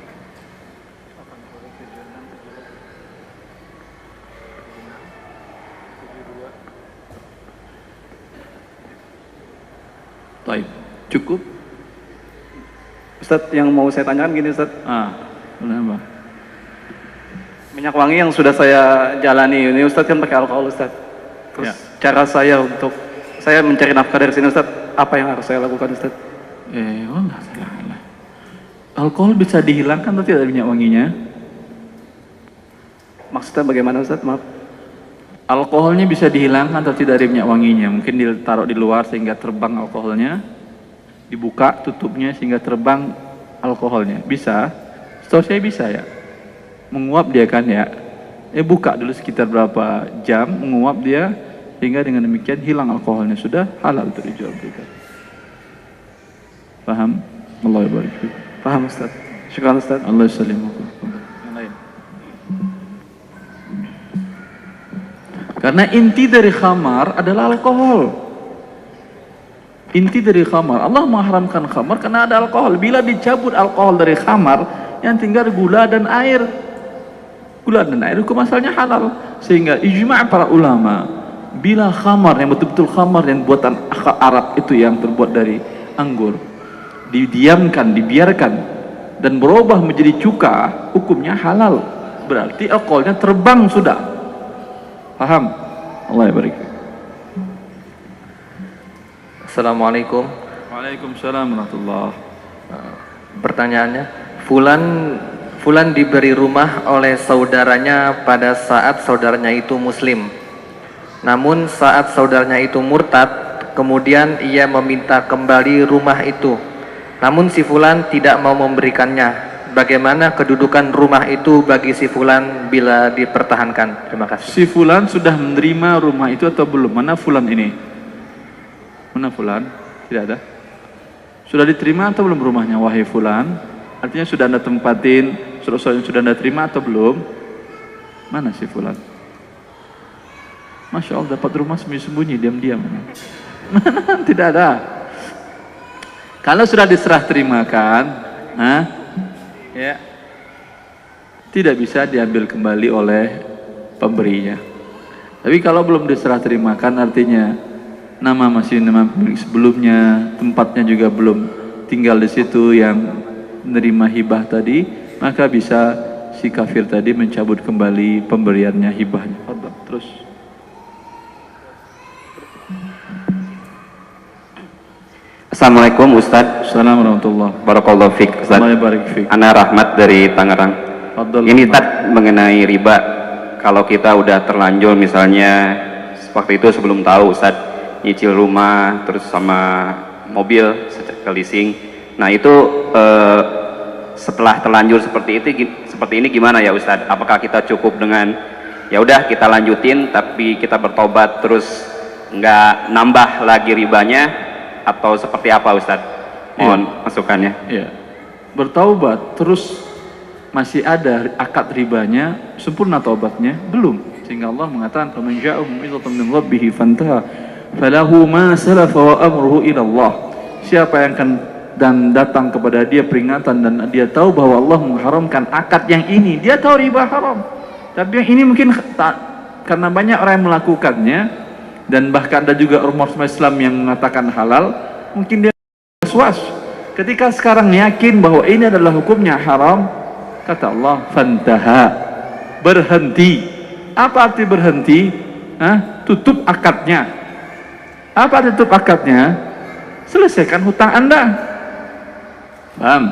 Baik, cukup. Ustaz, yang mau saya tanyakan gini Ustaz. Kenapa? Minyak wangi yang sudah saya jalani ini Ustaz kan pakai alkohol Ustaz. Terus cara saya untuk saya mencari nafkah dari sini Ustaz, apa yang harus saya lakukan Ustaz? Enggak salah. Alkohol bisa dihilangkan atau tidak minyak wanginya? Maksudnya bagaimana Ustaz? Maaf. Alkoholnya bisa dihilangkan atau tidak dari minyak wanginya? Mungkin ditaruh di luar sehingga terbang alkoholnya, dibuka tutupnya sehingga terbang alkoholnya. Bisa? Setahu saya bisa ya. Menguap dia kan ya. Buka dulu sekitar berapa jam, menguap dia sehingga dengan demikian hilang alkoholnya, sudah halal untuk dijual belikan. Paham? Allah barik fiik. Paham Ustaz. Syukran Ustaz. Allah salimukum. Yang lain. Karena inti dari khamar adalah alkohol. Inti dari khamar, Allah mengharamkan khamar karena ada alkohol. Bila dicabut alkohol dari khamar, yang tinggal gula dan air. Gula dan air hukum asalnya halal. Sehingga ijma' para ulama, bila khamar yang betul-betul khamar yang buatan Arab itu yang terbuat dari anggur, didiamkan, dibiarkan dan berubah menjadi cuka, hukumnya halal. Berarti alkoholnya terbang sudah. Paham? Allah barik. Assalamualaikum. Waalaikumsalam warahmatullahi. Pertanyaannya, Fulan diberi rumah oleh saudaranya pada saat saudaranya itu muslim. Namun saat saudaranya itu murtad, kemudian ia meminta kembali rumah itu. Namun si Fulan tidak mau memberikannya. Bagaimana kedudukan rumah itu bagi si Fulan bila dipertahankan? Terima kasih. Si Fulan sudah menerima rumah itu atau belum? Mana Fulan ini? Mana Fulan? Tidak ada. Sudah diterima atau belum rumahnya, wahai Fulan? Artinya sudah Anda tempatin, sudah Anda terima atau belum? Mana si Fulan? Masya Allah, dapat rumah sembunyi-sembunyi, diam-diam. Mana? Tidak ada. Kalau sudah diserah terimakan, ya, tidak bisa diambil kembali oleh pemberinya. Tapi kalau belum diserah terimakan, artinya nama masih nama pemilik sebelumnya, tempatnya juga belum tinggal di situ yang menerima hibah tadi, maka bisa si kafir tadi mencabut kembali pemberiannya, hibahnya. Terus. Assalamualaikum Ustadz. Assalamualaikum warahmatullahi Barakallahu fiik Ustadz. Ana Rahmat dari Tangerang. Ini Ustadz mengenai riba. Kalau kita udah terlanjur misalnya waktu itu sebelum tahu Ustadz nyicil rumah terus sama mobil secara leasing. Nah itu setelah terlanjur seperti ini gimana ya Ustadz? Apakah kita cukup dengan ya udah kita lanjutin tapi kita bertobat terus nggak nambah lagi ribanya atau seperti apa Ustadz? Mohon masukannya. Iya. Bertaubat terus masih ada akad ribanya, sempurna taubatnya? Belum. Sehingga Allah mengatakan faman ja'ahu mau'izatun min rabbih fantaha falahu ma salafa wa amruhu ila Allah. Siapa yang akan dan datang kepada dia peringatan dan dia tahu bahwa Allah mengharamkan akad yang ini, dia tahu riba haram. Tapi yang ini mungkin karena banyak orang yang melakukannya dan bahkan ada juga ormas Islam yang mengatakan halal, mungkin dia was-was. Ketika sekarang yakin bahwa ini adalah hukumnya haram, kata Allah, fantaha, berhenti. Apa arti berhenti? Tutup akadnya. Apa tutup akadnya? Selesaikan hutang Anda. Paham?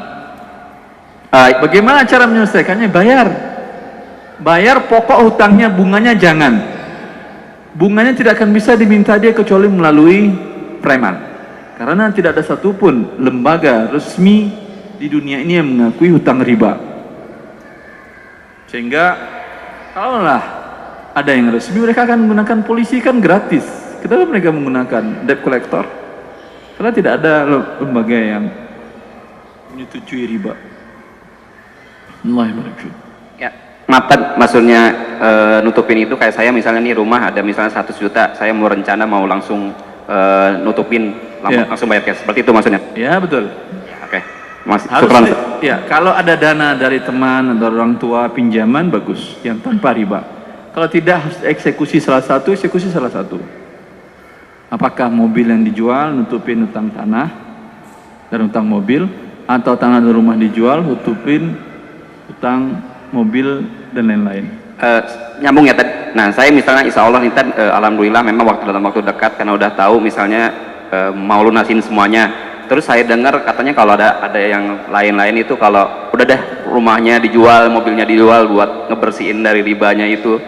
Bagaimana cara menyelesaikannya? Bayar pokok hutangnya, bunganya jangan. Bunganya tidak akan bisa diminta dia kecuali melalui preman. Karena tidak ada satupun lembaga resmi di dunia ini yang mengakui hutang riba. Sehingga kalaulah ada yang resmi, mereka akan menggunakan polisi, kan gratis. Kenapa mereka menggunakan debt collector? Karena tidak ada lembaga yang menyetujui riba. Ya, maksudnya nutupin itu kayak saya misalnya nih rumah ada misalnya 100 juta, saya mau rencana mau langsung nutupin, langsung bayar cash, seperti itu maksudnya? Ya betul. Oke. Ya, kalau ada dana dari teman atau orang tua pinjaman bagus, yang tanpa riba. Kalau tidak harus eksekusi salah satu. Apakah mobil yang dijual nutupin utang tanah dan utang mobil, atau tanah dan rumah dijual nutupin utang mobil dan lain-lain. Nyambung ya Tad. Nah saya misalnya insya Allah nih Tad, alhamdulillah memang dalam waktu dekat karena udah tahu misalnya mau lunasin semuanya. Terus saya dengar katanya kalau ada yang lain-lain itu kalau udah deh rumahnya dijual, mobilnya dijual buat ngebersihin dari ribanya itu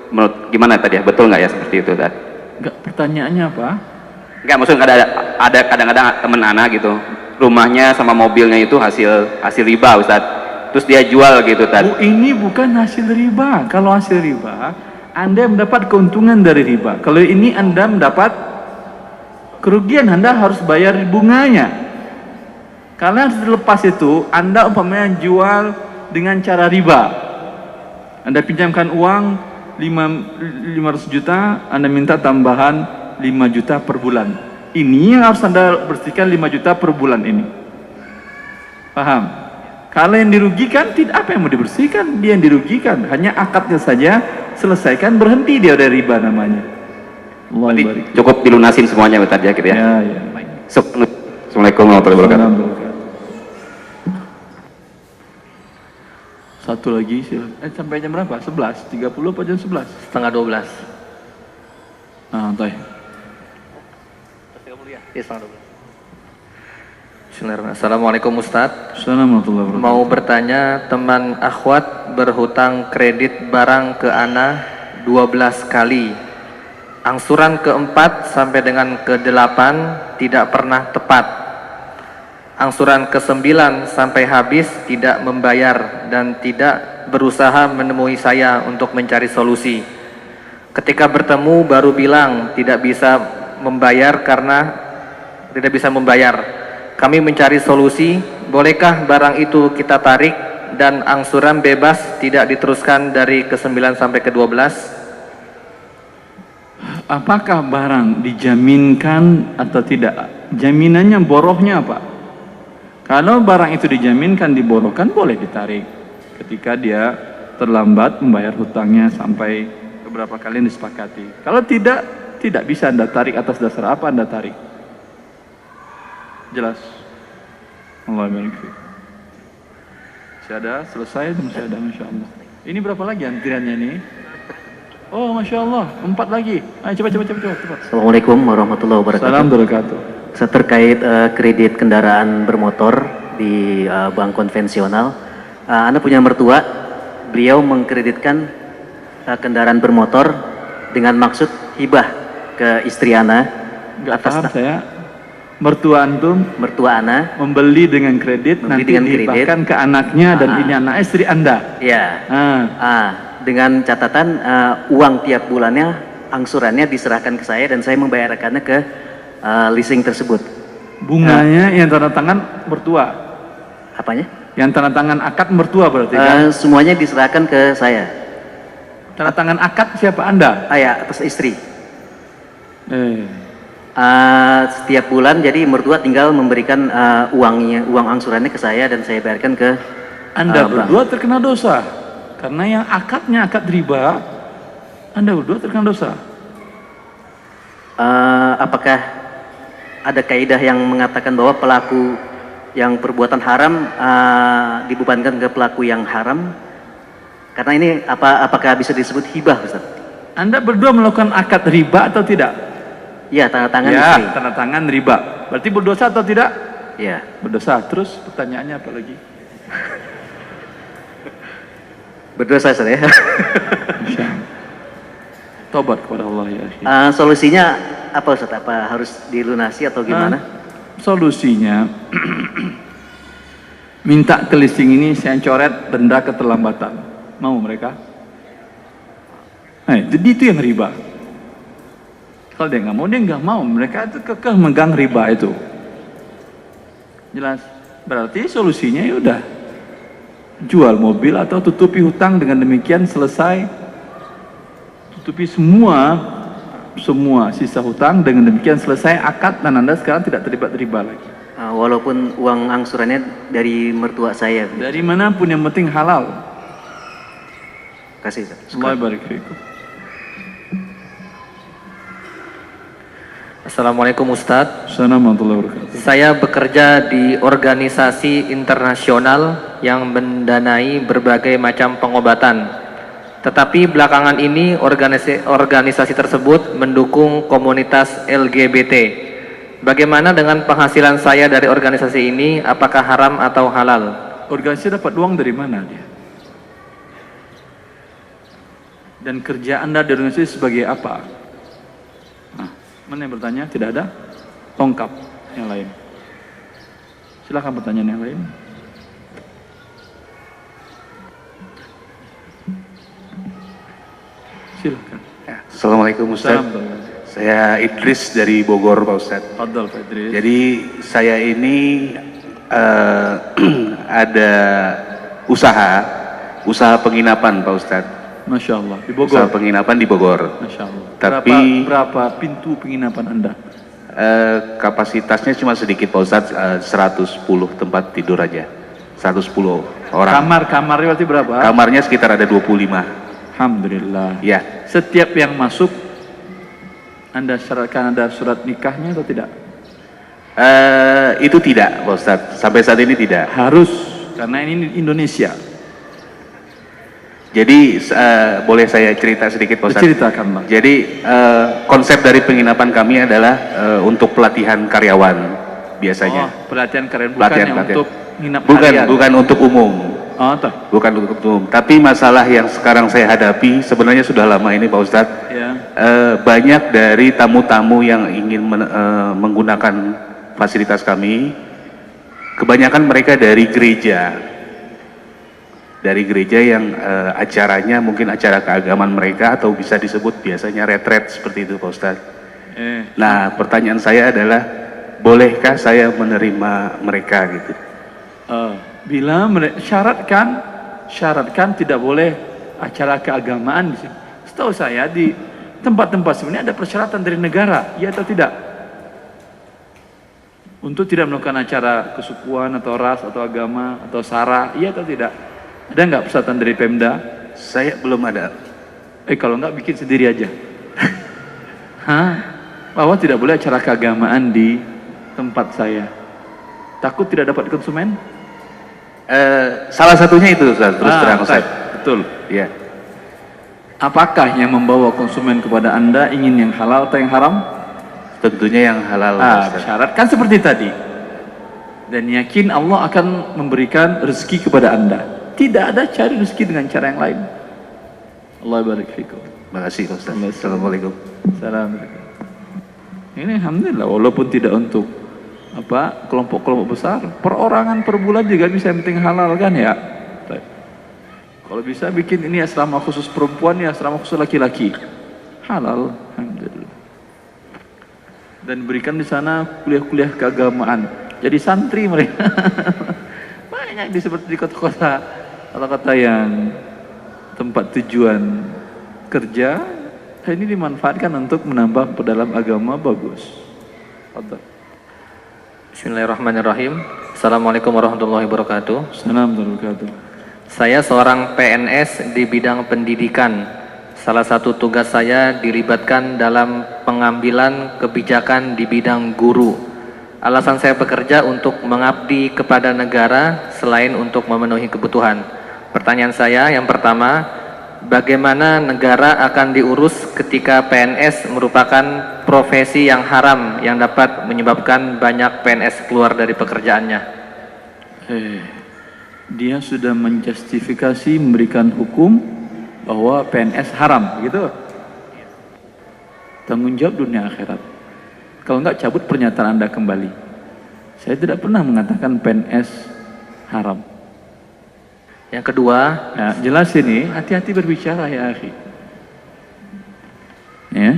menurut gimana tadi ya? Betul nggak ya seperti itu Tad? Enggak, pertanyaannya apa? Enggak, maksudnya ada kadang-kadang temen anak gitu rumahnya sama mobilnya itu hasil riba Ustadz, terus dia jual gitu Tad. Ini bukan hasil riba. Kalau hasil riba Anda mendapat keuntungan dari riba. Kalau ini Anda mendapat kerugian, Anda harus bayar bunganya. Karena lepas itu Anda umpamanya jual dengan cara riba. Anda pinjamkan uang 500 juta, Anda minta tambahan 5 juta per bulan. Ini yang harus Anda bersihkan 5 juta per bulan ini. Paham? Kalau yang dirugikan, tidak apa yang mau dibersihkan, dia yang dirugikan. Hanya akadnya saja, selesaikan, berhenti dia dari riba namanya. Allah Cukup dilunasin semuanya Ustaz ya gitu ya. Ya. Assalamualaikum warahmatullahi wabarakatuh. Satu lagi sampai jam berapa? 11.30 apa jam 11? Setengah 12. Nah, Bismillahirrahmanirrahim. Assalamualaikum Ustadz. Assalamualaikum warahmatullahi wabarakatuh. Mau bertanya, teman akhwat berhutang kredit barang ke ana 12 kali. Angsuran ke-4 sampai dengan ke-8 tidak pernah tepat. Angsuran ke-9 sampai habis tidak membayar dan tidak berusaha menemui saya untuk mencari solusi. Ketika bertemu baru bilang tidak bisa membayar karena tidak bisa membayar. Kami mencari solusi, bolehkah barang itu kita tarik dan angsuran bebas tidak diteruskan dari ke-9 sampai ke-12? Apakah barang dijaminkan atau tidak? Jaminannya borohnya apa? Kalau barang itu dijaminkan diborohkan boleh ditarik ketika dia terlambat membayar hutangnya sampai beberapa kali yang disepakati. Kalau tidak, tidak bisa Anda tarik. Atas dasar apa Anda tarik? Jelas? Allah barik fiik. Masih ada? Selesai? Masih ada, Masya Allah. Ini berapa lagi antriannya ini? Oh, Masya Allah, 4 lagi. Ayo cepat. Assalamualaikum warahmatullahi wabarakatuh. Salam wabarakatuh. Terkait kredit kendaraan bermotor di bank konvensional, Anda punya mertua, beliau mengkreditkan kendaraan bermotor dengan maksud hibah ke istri Ana. Enggak paham saya. Mertua antum, mertua Ana membeli dengan kredit, membeli nanti dengan dihibahkan ke anaknya dan ini anak istri Anda. Ya. Dengan catatan uang tiap bulannya angsurannya diserahkan ke saya dan saya membayarkannya ke leasing tersebut. Bunganya yang tanda tangan mertua. Apanya? Yang tanda tangan akad mertua berarti kan? Semuanya diserahkan ke saya. Tanda tangan akad siapa Anda? Ya, atas istri. Setiap bulan jadi mertua tinggal memberikan uang angsurannya ke saya dan saya bayarkan ke Anda berdua terkena dosa karena yang akadnya akad riba. Anda berdua terkena dosa. Apakah ada kaidah yang mengatakan bahwa pelaku yang perbuatan haram dibebankan ke pelaku yang haram? Karena ini apakah bisa disebut hibah, Ustaz? Anda berdua melakukan akad riba atau tidak? Ya, tanda tangan ya, istri. Tanda tangan riba. Berarti berdosa atau tidak? Ya. Berdosa. Terus pertanyaannya apa lagi? Berdosa, Ustaz ya. Tobat kepada Allah ya. Solusinya apa, Ustaz? Apa harus dilunasi atau gimana? Solusinya minta ke leasing ini saya coret denda keterlambatan. Mau mereka? Jadi itu yang riba. Kalau dia nggak mau, dia nggak mau. Mereka itu kekeh megang riba itu. Jelas? Berarti solusinya ya udah jual mobil atau tutupi hutang, dengan demikian selesai. Tutupi semua sisa hutang, dengan demikian selesai akad dan Anda sekarang tidak terlibat riba lagi. Walaupun uang angsurannya dari mertua saya. Dari manapun yang penting halal. Kasih. Allah barik fiikum. Assalamualaikum Ustadz. Assalamualaikum warahmatullahi wabarakatuh. Saya bekerja di organisasi internasional yang mendanai berbagai macam pengobatan. Tetapi belakangan ini organisasi tersebut mendukung komunitas LGBT. Bagaimana dengan penghasilan saya dari organisasi ini? Apakah haram atau halal? Organisasi dapat uang dari mana dia? Dan kerja Anda di organisasi sebagai apa? Nah, mana yang bertanya? Tidak ada? Tongkap yang lain. Silakan pertanyaan yang lain. Silakan. Assalamualaikum Ustaz. Saya Idris dari Bogor Pak Ustaz. Fadal Pak Idris. Jadi saya ini ada usaha penginapan Pak Ustaz. Masya Allah, di Bogor. Usaha penginapan di Bogor. Masya Allah. Tapi berapa pintu penginapan Anda? Kapasitasnya cuma sedikit Pak Ustaz, 110 tempat tidur aja. 110 orang. Kamarnya berarti berapa? Kamarnya sekitar ada 25. Alhamdulillah. Ya. Setiap yang masuk Anda syaratkan ada surat nikahnya atau tidak? Itu tidak Pak Ustaz. Sampai saat ini tidak. Harus, karena ini Indonesia. Jadi boleh saya cerita sedikit Pak Ustadz? Ceritakan Bang. Jadi konsep dari penginapan kami adalah untuk pelatihan karyawan biasanya. Oh, pelatihan karyawan bukan Pelatihan, yang pelatihan. untuk nginap Bukan, harian. bukan untuk umum. Oh, toh. Bukan untuk umum. Tapi masalah yang sekarang saya hadapi sebenarnya sudah lama ini Pak Ustadz. Ya. Banyak dari tamu-tamu yang ingin menggunakan fasilitas kami, kebanyakan mereka dari gereja. Dari gereja yang acaranya mungkin acara keagamaan mereka atau bisa disebut biasanya retret seperti itu Pak Ustadz. Nah pertanyaan saya adalah bolehkah saya menerima mereka gitu? Bila syaratkan tidak boleh acara keagamaan di sini. Setahu saya di tempat-tempat sebenarnya ada persyaratan dari negara, ya atau tidak? Untuk tidak melakukan acara kesukuan atau ras atau agama atau sara, iya atau tidak? Ada nggak persyaratan dari Pemda? Saya belum ada. Kalau nggak bikin sendiri aja. Hah? Bahwa tidak boleh acara keagamaan di tempat saya. Takut tidak dapat konsumen? Salah satunya itu Ustaz, terus terang Ustaz. Betul. Ya. Apakah yang membawa konsumen kepada Anda ingin yang halal atau yang haram? Tentunya yang halal Ustaz. Syaratkan seperti tadi. Dan yakin Allah akan memberikan rezeki kepada Anda. Tidak ada cari rezeki dengan cara yang lain. Allah barik fikum. Terima kasih Ustaz. Assalamualaikum. Assalamualaikum. Ini alhamdulillah walaupun tidak untuk kelompok-kelompok besar, perorangan per bulan juga bisa, yang penting halal kan ya. Baik. Kalau bisa bikin ini asrama khusus perempuan, ya asrama khusus laki-laki. Halal, alhamdulillah. Dan berikan di sana kuliah-kuliah keagamaan. Jadi santri mereka. Banyak seperti di kota-kota yang tempat tujuan kerja, ini dimanfaatkan untuk menambah dalam agama bagus. Bismillahirrahmanirrahim. Assalamualaikum warahmatullahi wabarakatuh. Assalamualaikum warahmatullahi wabarakatuh. Saya seorang PNS di bidang pendidikan. Salah satu tugas saya dilibatkan dalam pengambilan kebijakan di bidang guru. Alasan saya bekerja untuk mengabdi kepada negara selain untuk memenuhi kebutuhan. Pertanyaan saya yang pertama, bagaimana negara akan diurus ketika PNS merupakan profesi yang haram yang dapat menyebabkan banyak PNS keluar dari pekerjaannya? Dia sudah menjustifikasi memberikan hukum bahwa PNS haram, gitu. Tanggung jawab dunia akhirat. Kalau enggak, cabut pernyataan Anda kembali. Saya tidak pernah mengatakan PNS haram. Yang kedua, ya, jelas ini, hati-hati berbicara ya akhi. Ya.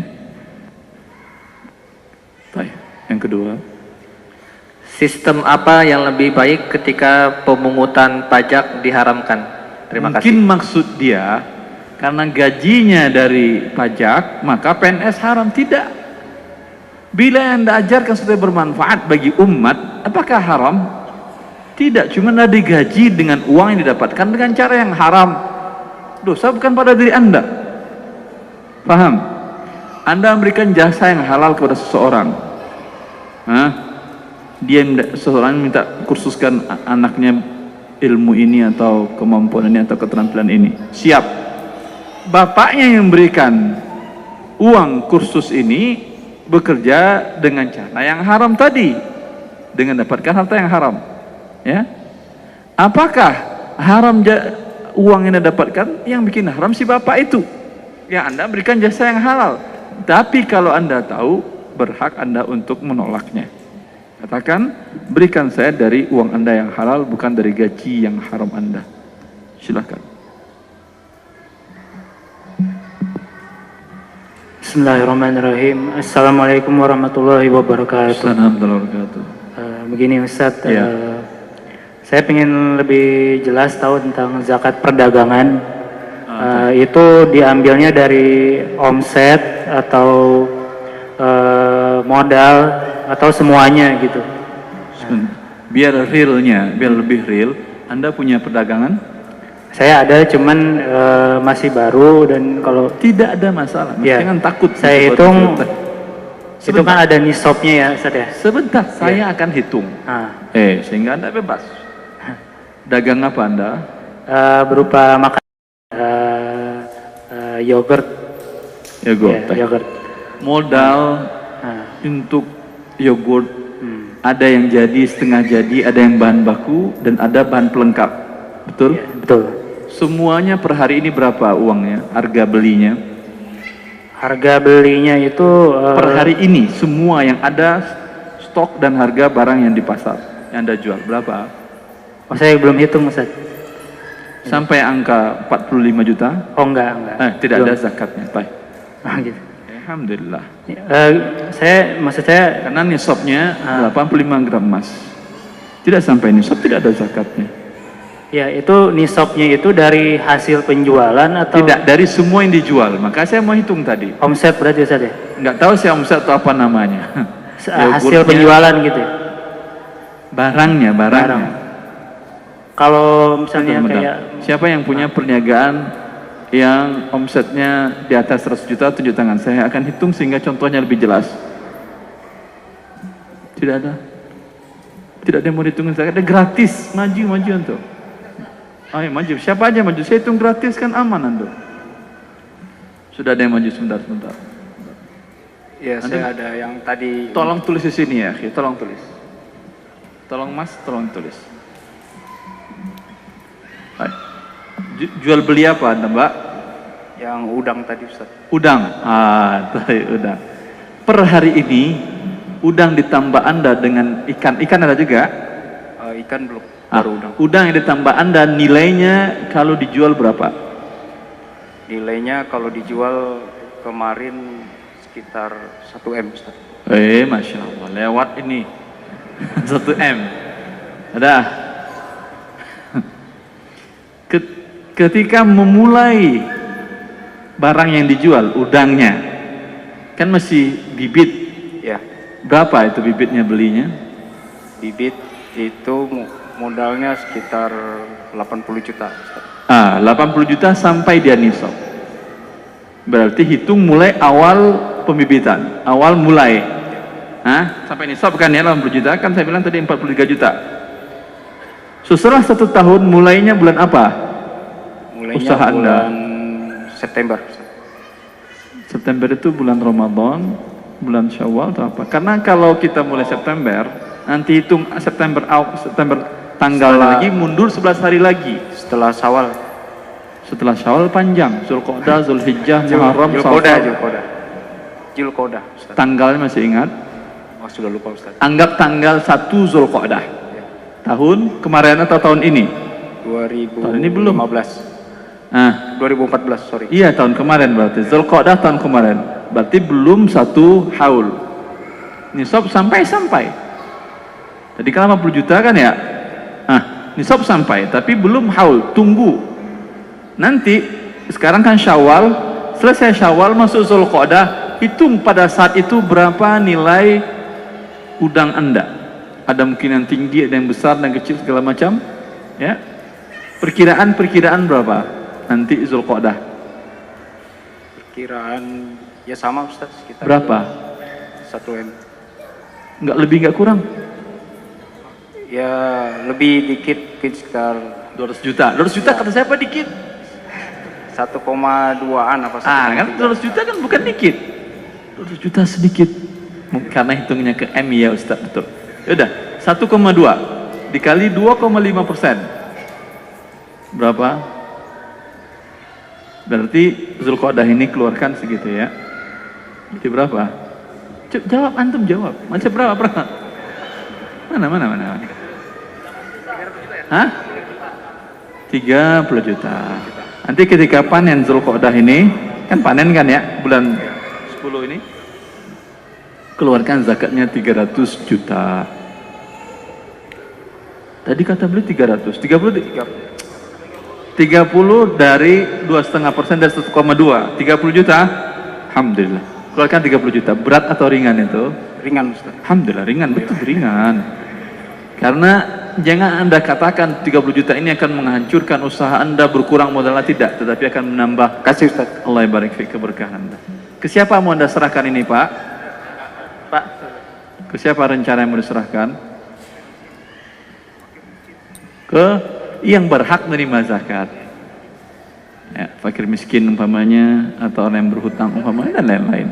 Baik. Yang kedua, sistem apa yang lebih baik ketika pemungutan pajak diharamkan? Terima kasih. Mungkin maksud dia karena gajinya dari pajak, maka PNS haram. Tidak. Bila yang Anda ajarkan sudah bermanfaat bagi umat, apakah haram? Tidak, cuma Anda digaji dengan uang yang didapatkan dengan cara yang haram. Dosa bukan pada diri Anda. Paham? Anda memberikan jasa yang halal kepada seseorang. Seseorang minta kursuskan anaknya ilmu ini atau kemampuan ini atau keterampilan ini. Siap. Bapaknya yang memberikan uang kursus ini bekerja dengan cara yang haram tadi, dengan dapatkan harta yang haram. Ya, apakah haram uang yang Anda dapatkan? Yang bikin haram si bapak itu. Ya, Anda berikan jasa yang halal. Tapi kalau Anda tahu, berhak Anda untuk menolaknya. Katakan, berikan saya dari uang Anda yang halal, bukan dari gaji yang haram Anda. Silakan. Bismillahirrahmanirrahim. Assalamualaikum warahmatullahi wabarakatuh. Assalamualaikum warahmatullahi wabarakatuh. Begini Ustadz, saya ingin lebih jelas tahu tentang zakat perdagangan. Itu diambilnya dari omset atau modal atau semuanya gitu. Biar realnya, biar lebih real, Anda punya perdagangan? Saya ada, cuman masih baru, dan kalau tidak ada masalah, jangan takut. Saya hitung, itu kan ada nisabnya ya Ustaz ya. Sebentar, saya akan hitung. Sehingga Anda bebas. Dagang apa Anda? Berupa makanan, yogurt. Yogurt. Ya, yogurt. Modal Nah, untuk yogurt ada yang jadi, setengah jadi, ada yang bahan baku dan ada bahan pelengkap. Betul? ya, betul. Semuanya per hari ini berapa uangnya? Harga belinya? Harga belinya itu Per hari ini semua yang ada stok dan harga barang yang di pasar yang Anda jual berapa? saya belum hitung, Ustaz. Sampai angka 45 juta? Oh, enggak. Tidak ada Belum. zakatnya. Baik. Ah, gitu. Alhamdulillah. Maksud saya Karena nisabnya 85 gram emas. Tidak sampai nisab, tidak ada zakatnya. ya itu nisabnya itu dari hasil penjualan atau Tidak, dari semua yang dijual. Maka saya mau hitung tadi. omset berarti, Ustaz ya? Nggak tahu saya omset atau apa namanya. Hasil Yogurtnya, penjualan gitu ya? barangnya. Kalau misalnya Bentar. kayak Siapa yang punya perniagaan yang omsetnya di atas 100 juta, tunjuk tangan. Saya akan hitung sehingga contohnya lebih jelas. Tidak ada. Tidak ada yang mau dihitungin. Ada gratis. Maju untuk. Ayo maju. Siapa aja maju. Saya hitung gratis kan aman Ando. Sudah ada yang maju sebentar. Ya, saya ada yang tadi. Tolong tulis di sini ya. Tolong tulis. Tolong Mas, tolong tulis. Baik. Jual beli apa Anda, Mbak? Yang udang tadi, Ustaz. Udang. Udang. Per hari ini udang ditambah Anda dengan ikan. Ikan ada juga? Ikan belum, baru udang. Udang yang ditambah Anda nilainya kalau dijual berapa? Nilainya kalau dijual kemarin sekitar 1 M, Ustaz. Masya Allah, lewat ini 1 M. Ada. Ketika memulai barang yang dijual, udangnya, kan masih bibit. Ya, Berapa itu bibitnya belinya? bibit itu modalnya sekitar 80 juta, Ustaz. 80 juta sampai dia nisab. Berarti hitung mulai awal pembibitan, awal mulai. Sampai nisab kan ya 80 juta, kan saya bilang tadi 43 juta. Setelah 1 tahun mulainya bulan apa? Mulainya Usaha Anda. bulan September, Ustaz. September itu bulan Ramadan, bulan Syawal atau apa? Karena kalau kita mulai September, nanti hitung September tanggal lagi, mundur 11 hari lagi. Setelah Syawal. Setelah Syawal panjang, Zulqa'dah, Zulhijjah, Muharram, Safar. Julqa'dah, Ustaz. Tanggalnya masih ingat? Sudah lupa, Ustaz. Anggap tanggal 1 Zulqa'dah. Tahun kemarin atau tahun ini? 2015. Tahun ini belum. 2014, sorry. Iya, tahun kemarin berarti. Zulqa'dah tahun kemarin. Berarti belum 1 haul. Nisab sampai. Tadi kan 80 juta kan ya? Nisab sampai, tapi belum haul. Tunggu. Nanti, sekarang kan Syawal. Selesai Syawal, masuk Zulqa'dah. Hitung pada saat itu berapa nilai udang Anda. Ada mungkin yang tinggi, ada yang besar, dan kecil, segala macam. Ya. Perkiraan berapa? Nanti Zulqa'dah. Perkiraan ya sama, Ustaz, sekitar Berapa? 1 M. Enggak lebih, enggak kurang? Ya lebih dikit, mungkin sekitar 200 juta. 200 juta kata siapa dikit? 1,2-an apa sih? Kan 200 juta kan bukan dikit. 200 juta sedikit. Karena hitungnya ke M ya Ustaz, betul. Yaudah, 1,2 dikali 2,5%. Berapa? Berarti Zulqa'dah ini keluarkan segitu ya. Jadi berapa? Jawab, antum jawab. Macam berapa? Mana? Hah? 30 juta. Nanti ketika panen Zulqa'dah ini, kan panen kan ya, bulan 10 ini, keluarkan zakatnya 300 juta. Tadi kata beli 300, 30 dari 2,5% dari 1,2, 30 juta. Alhamdulillah. Keluarkan 30 juta. Berat atau ringan itu? Ringan, Ustaz. Alhamdulillah ringan, betul ringan. Karena jangan Anda katakan 30 juta ini akan menghancurkan usaha Anda, berkurang modalnya, tidak, tetapi akan menambah. Kasih, Ustaz. Allah barik fi keberkahan Anda. Ke siapa mau Anda serahkan ini, Pak? Pak, ke siapa rencana yang mau diserahkan? Ke yang berhak menerima zakat. ya, fakir miskin umpamanya, atau orang yang berhutang umpamanya, dan lain-lain.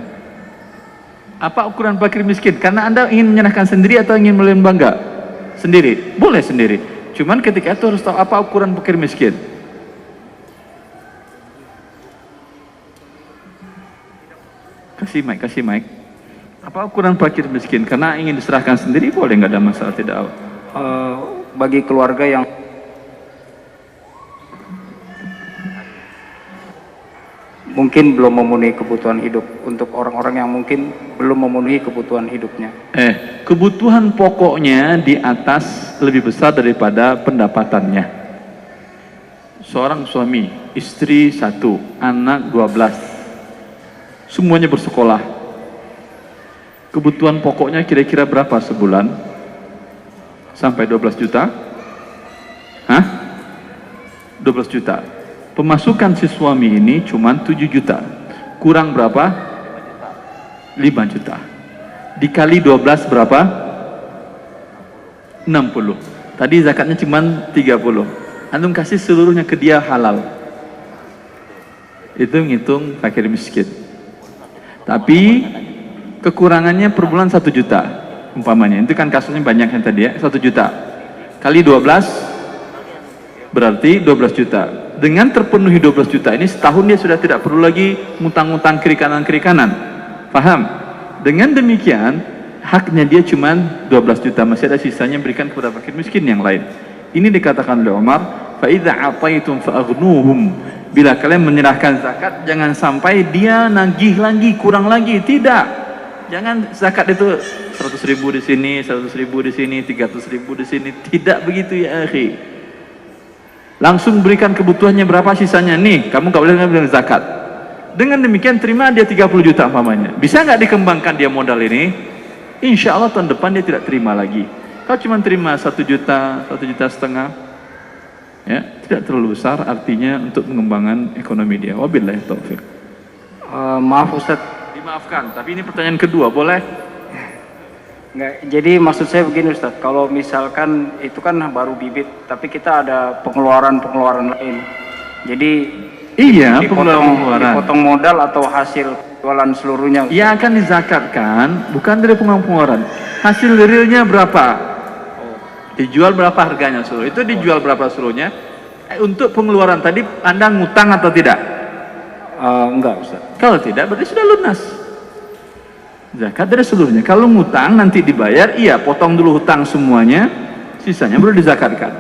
Apa ukuran fakir miskin? Karena Anda ingin menyerahkan sendiri atau ingin melalui lembaga? Sendiri, boleh sendiri. Cuman ketika itu harus tahu apa ukuran fakir miskin. Kasih mic. Apa ukuran fakir miskin? Karena ingin diserahkan sendiri boleh, nggak ada masalah, tidak. Bagi keluarga yang mungkin belum memenuhi kebutuhan hidup, untuk orang-orang yang mungkin belum memenuhi kebutuhan hidupnya. Kebutuhan pokoknya di atas lebih besar daripada pendapatannya. Seorang suami, istri 1, anak 12. Semuanya bersekolah. Kebutuhan pokoknya kira-kira berapa sebulan? Sampai 12 juta? Hah? 12 juta. Pemasukan si suami ini cuma 7 juta. Kurang berapa? 5 juta. Dikali 12 berapa? 60. Tadi zakatnya cuma 30. Antum kasih seluruhnya ke dia halal. Itu ngitung fakir miskin. Tapi kekurangannya per bulan 1 juta umpamanya. Itu kan kasusnya banyak yang tadi ya, 1 juta. Kali 12 berarti 12 juta. Dengan terpenuhi 12 juta ini setahun dia sudah tidak perlu lagi ngutang-ngutang kiri-kanan. Paham? Dengan demikian haknya dia cuma 12 juta, masih ada sisanya berikan kepada fakir miskin yang lain. Ini dikatakan oleh Umar, fa idza ataitum fa'aghnuhum. Bila kalian menyerahkan zakat, jangan sampai dia nagih lagi, kurang lagi. Tidak. Jangan zakat itu 100 ribu di sini, 100 ribu di sini, 300 ribu di sini. Tidak begitu ya akhi. Langsung berikan kebutuhannya berapa, sisanya nih, kamu gak boleh ngambil zakat. Dengan demikian terima dia 30 juta umpamanya. Bisa nggak dikembangkan dia modal ini? Insya Allah tahun depan dia tidak terima lagi. Kalau cuma terima 1 juta, 1,5 juta, ya tidak terlalu besar, artinya untuk pengembangan ekonomi dia. Wabillahi taufik. Maaf Ustaz. Dimaafkan, tapi ini pertanyaan kedua, boleh? Nggak, jadi maksud saya begini Ustaz, kalau misalkan itu kan baru bibit, tapi kita ada pengeluaran lain. Jadi iya, dipotong modal atau hasil jualan seluruhnya Ustaz. Ya akan dizakatkan, bukan dari pengeluaran. Hasil realnya berapa? Dijual berapa harganya seluruh? Itu dijual berapa seluruhnya? Untuk pengeluaran tadi Anda ngutang atau tidak? Enggak Ustaz. Kalau tidak berarti sudah lunas. Zakat dari seluruhnya. Kalau ngutang nanti dibayar, iya potong dulu hutang semuanya, sisanya baru dizakatkan.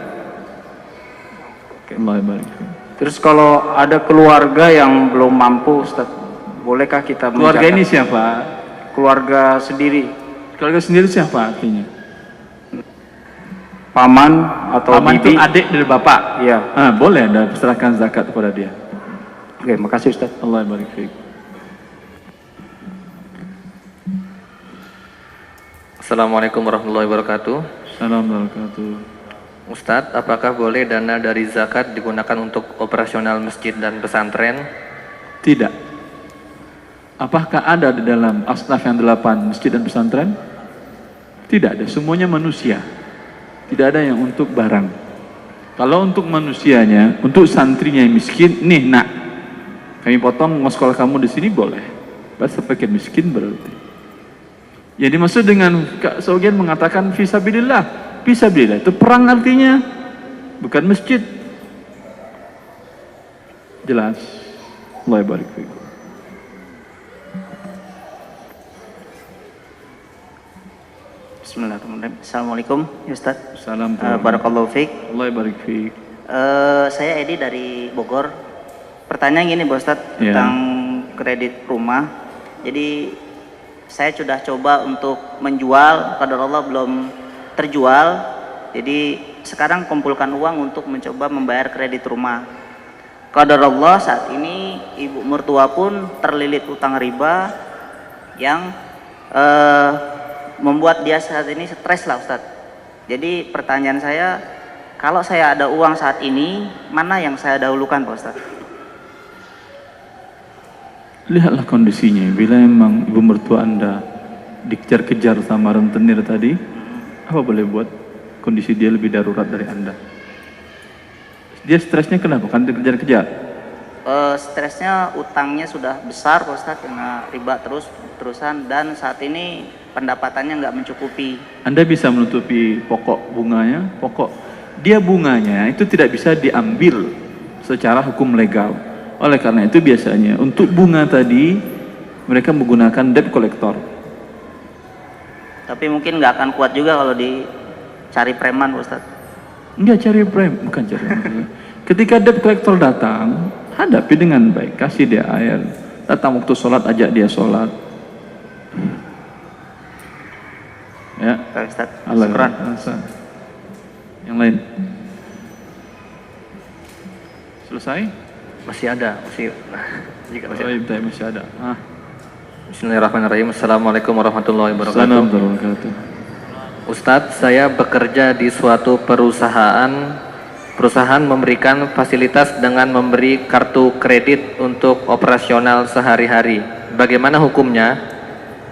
Allah barik. Terus kalau ada keluarga yang belum mampu Ustaz, bolehkah kita Keluarga menzakat? ini siapa? Keluarga sendiri. Keluarga sendiri siapa artinya? Paman atau Paman bibi. itu adik dari bapak. Iya. Boleh Anda serahkan zakat kepada dia. Oke, makasih Ustaz. Allah barik fiik. Assalamualaikum warahmatullahi wabarakatuh. Assalamualaikum. Ustadz, apakah boleh dana dari zakat digunakan untuk operasional masjid dan pesantren? Tidak. Apakah ada di dalam asnaf yang 8 masjid dan pesantren? Tidak ada, semuanya manusia. Tidak ada yang untuk barang. Kalau untuk manusianya, untuk santrinya yang miskin, nih nak, kami potong mau sekolah kamu di sini boleh. Bahasa pakai miskin berarti. Yang dimaksud dengan Kak Sogian mengatakan fisabilillah. Fisabilillah itu perang artinya, bukan masjid. Jelas. Allah barik fiik. Bismillahirrahmanirrahim. Assalamualaikum Ustaz. Salam. Barakallahu fiik. Allah barik fiik. Saya Edi dari Bogor. Pertanyaan gini Pak Ustaz, tentang kredit rumah. Jadi saya sudah coba untuk menjual, qadar Allah belum terjual. Jadi sekarang kumpulkan uang untuk mencoba membayar kredit rumah. Qadar Allah saat ini ibu mertua pun terlilit utang riba yang membuat dia saat ini stres lah Ustaz. Jadi pertanyaan saya, kalau saya ada uang saat ini, mana yang saya dahulukan Pak Ustaz? Lihatlah kondisinya. Bila memang ibu mertua Anda dikejar-kejar sama rentenir tadi, apa boleh buat? Kondisi dia lebih darurat dari Anda. Dia stresnya kenapa? Kan dikejar-kejar. Stresnya utangnya sudah besar Pak Ustadz, karena riba terusan, dan saat ini pendapatannya nggak mencukupi. Anda bisa menutupi pokok bunganya, dia bunganya itu tidak bisa diambil secara hukum legal. Oleh karena itu biasanya untuk bunga tadi mereka menggunakan debt collector. Tapi mungkin nggak akan kuat juga kalau dicari preman Pak Ustadz. Enggak cari bukan cari ketika debt collector datang, hadapi dengan baik, kasih dia air, datang waktu sholat ajak dia sholat. Ya, Pak Ustadz, Allah. syukran. Yang lain selesai? Masih ada, jika Masih ada. Bismillahirrahmanirrahim. Assalamualaikum warahmatullahi wabarakatuh. Assalamualaikum warahmatullahi wabarakatuh. Ustadz, saya bekerja di suatu perusahaan memberikan fasilitas dengan memberi kartu kredit untuk operasional sehari-hari. Bagaimana hukumnya?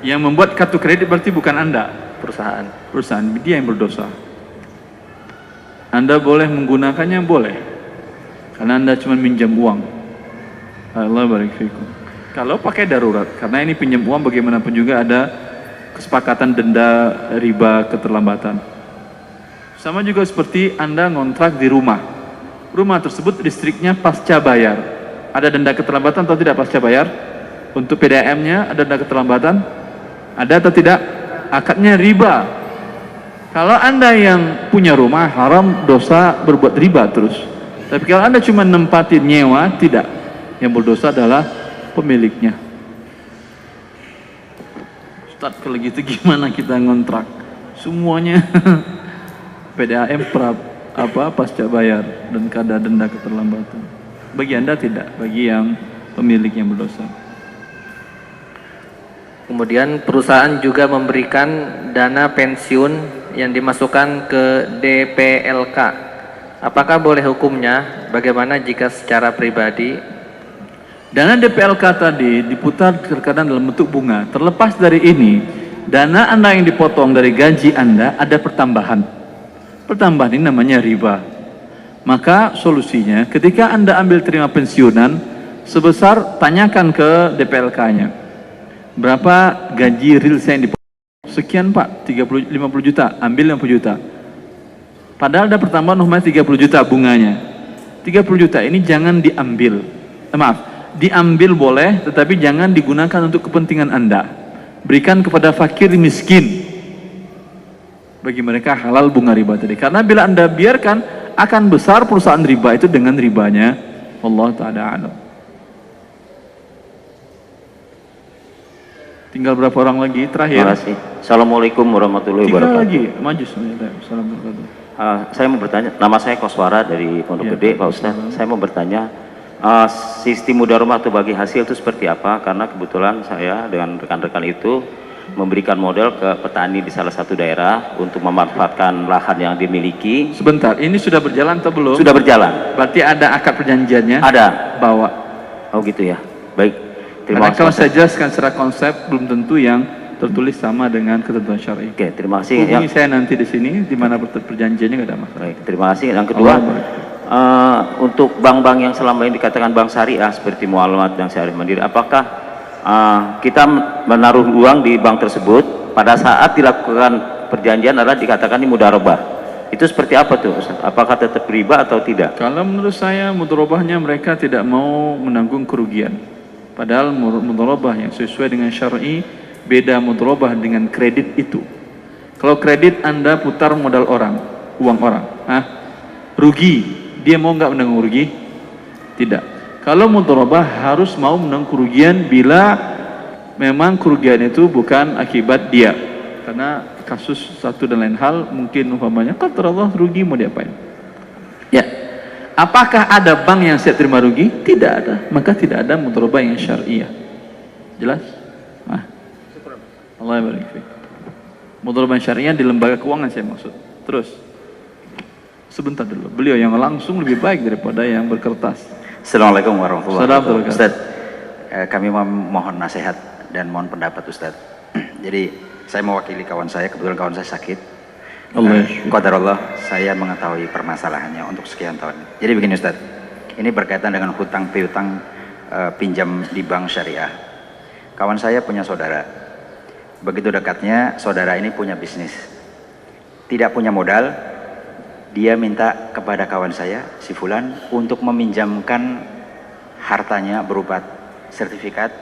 Yang membuat kartu kredit berarti bukan Anda, Perusahaan. dia yang berdosa. Anda boleh menggunakannya, boleh, karena Anda cuma minjam uang. Allah barik fikum. Kalau pakai darurat, karena ini pinjam uang bagaimanapun juga ada kesepakatan denda riba keterlambatan. Sama juga seperti Anda ngontrak di rumah. Rumah tersebut listriknya pasca bayar. Ada denda keterlambatan atau tidak pasca bayar? Untuk PDAM-nya ada denda keterlambatan? Ada atau tidak? Akadnya riba. Kalau Anda yang punya rumah, haram dosa berbuat riba terus. Tapi kalau Anda cuma nempatin nyewa, tidak. Yang berdosa adalah pemiliknya. Ustaz, kalau gitu gimana kita ngontrak? Semuanya PDAM pasca bayar dan kada denda keterlambatan. Bagi Anda tidak, bagi yang pemilik yang berdosa. Kemudian perusahaan juga memberikan dana pensiun yang dimasukkan ke DPLK. Apakah boleh hukumnya? Bagaimana jika secara pribadi? Dana DPLK tadi diputar terkadang dalam bentuk bunga. Terlepas dari ini, dana Anda yang dipotong dari gaji Anda ada pertambahan. Pertambahan ini namanya riba. Maka solusinya ketika Anda ambil terima pensiunan sebesar, tanyakan ke DPLK-nya. Berapa gaji real saya yang dipotong? Sekian Pak, 50 juta, ambil 50 juta. Padahal ada pertambahan nomornya 30 juta bunganya. 30 juta ini jangan diambil. Diambil boleh, tetapi jangan digunakan untuk kepentingan Anda. Berikan kepada fakir miskin. Bagi mereka halal bunga riba tadi. Karena bila Anda biarkan, akan besar perusahaan riba itu dengan ribanya. Allah Ta'ala alam. Tinggal berapa orang lagi? Terakhir. Terima kasih. Assalamualaikum warahmatullahi wabarakatuh. Lagi. Maju. Assalamualaikum. Saya mau bertanya, nama saya Koswara dari Pondok Gede, Pak Ustadz. Saya mau bertanya, sistem mudaromah atau bagi hasil itu seperti apa? Karena kebetulan saya dengan rekan-rekan itu memberikan model ke petani di salah satu daerah untuk memanfaatkan lahan yang dimiliki. Sebentar, ini sudah berjalan atau belum? Sudah berjalan. Berarti ada akad perjanjiannya? Ada. Bawa. Oh gitu ya. Baik. Terima kasih. Kalau saya jelaskan secara konsep, belum tentu yang tertulis sama dengan ketentuan syar'i. Oke, terima kasih. Hubungi saya nanti di sini, di mana perjanjiannya nggak ada masalah. Baik, terima kasih. Yang kedua, untuk bank-bank yang selama ini dikatakan bank syariah seperti Mu'alamat dan Syarif Mandiri, apakah kita menaruh uang di bank tersebut pada saat dilakukan perjanjian adalah dikatakan ini mudharabah? Itu seperti apa tuh Ustaz? Apakah tetap riba atau tidak? Kalau menurut saya mudharabahnya mereka tidak mau menanggung kerugian. Padahal mudharabah yang sesuai dengan syar'i beda mudharabah dengan kredit itu. Kalau kredit Anda putar modal orang, uang orang, rugi, dia mau nggak menanggung rugi? Tidak. Kalau mudharabah harus mau menanggung kerugian bila memang kerugian itu bukan akibat dia. Karena kasus satu dan lain hal mungkin umpamanya qadar Allah rugi mau diapain? Ya. Apakah ada bank yang siap terima rugi? Tidak ada. Maka tidak ada mudharabah yang syariah. Jelas? Allah barik fiik. Mudharabah syariah di lembaga keuangan saya maksud. Terus. Sebentar dulu. Beliau yang langsung lebih baik daripada yang berkertas. Assalamualaikum warahmatullahi wabarakatuh. Ustaz, kami mohon nasihat dan mohon pendapat Ustaz. Jadi saya mewakili kawan saya, kebetulan kawan saya sakit. Qadarullah, saya mengetahui permasalahannya untuk sekian tahun. Jadi begini Ustaz, Ini berkaitan dengan hutang piutang pinjam di bank syariah. Kawan saya punya saudara. Begitu dekatnya, saudara ini punya bisnis. Tidak punya modal, dia minta kepada kawan saya, si Fulan, untuk meminjamkan hartanya berupa sertifikat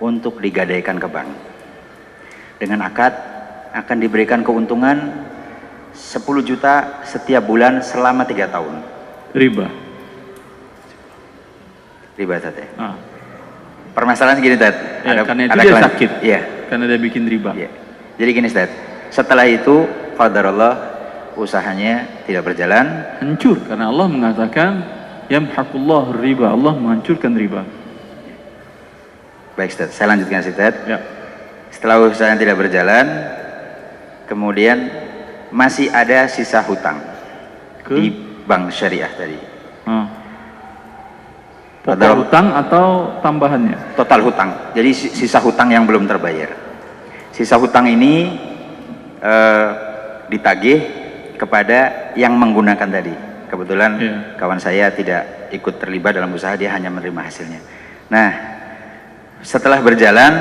untuk digadaikan ke bank. Dengan akad akan diberikan keuntungan 10 juta setiap bulan selama 3 tahun. Riba. Riba, Tat. Permasalahan segini, Tat. Ya, karena itu dia sakit. Iya. Karena dia bikin riba. Iya. Jadi gini, Tat. Setelah itu, qadarullah, usahanya tidak berjalan. Hancur. Karena Allah mengatakan, yamhaqullahu riba. Allah menghancurkan riba. Baik, Tat. Saya lanjutkan, Tat. Ya. Setelah usahanya tidak berjalan, kemudian masih ada sisa hutang di bank syariah tadi. Total hutang atau tambahannya? Total hutang. Jadi sisa hutang yang belum terbayar. Sisa hutang ini ditagih kepada yang menggunakan tadi. Kebetulan kawan saya tidak ikut terlibat dalam usaha, dia hanya menerima hasilnya. Nah, setelah berjalan,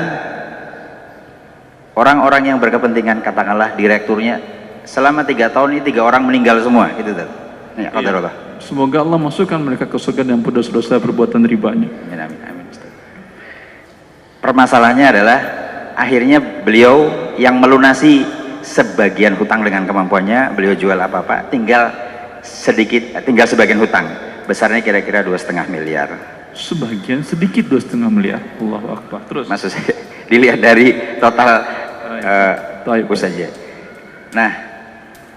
orang-orang yang berkepentingan, katakanlah direkturnya, selama 3 tahun ini 3 orang meninggal semua, gitu tuh. Ya, qadarullah. Semoga Allah masukkan mereka ke surga dan dosa-dosa perbuatan ribanya. Amin, amin, amin. Permasalahannya adalah akhirnya beliau yang melunasi sebagian hutang dengan kemampuannya, beliau jual apa-apa, tinggal sebagian hutang, besarnya kira-kira 2,5 miliar. Sebagian sedikit 2,5 miliar. Allahu Akbar. Terus. Maksud saya dilihat dari total saja. Nah,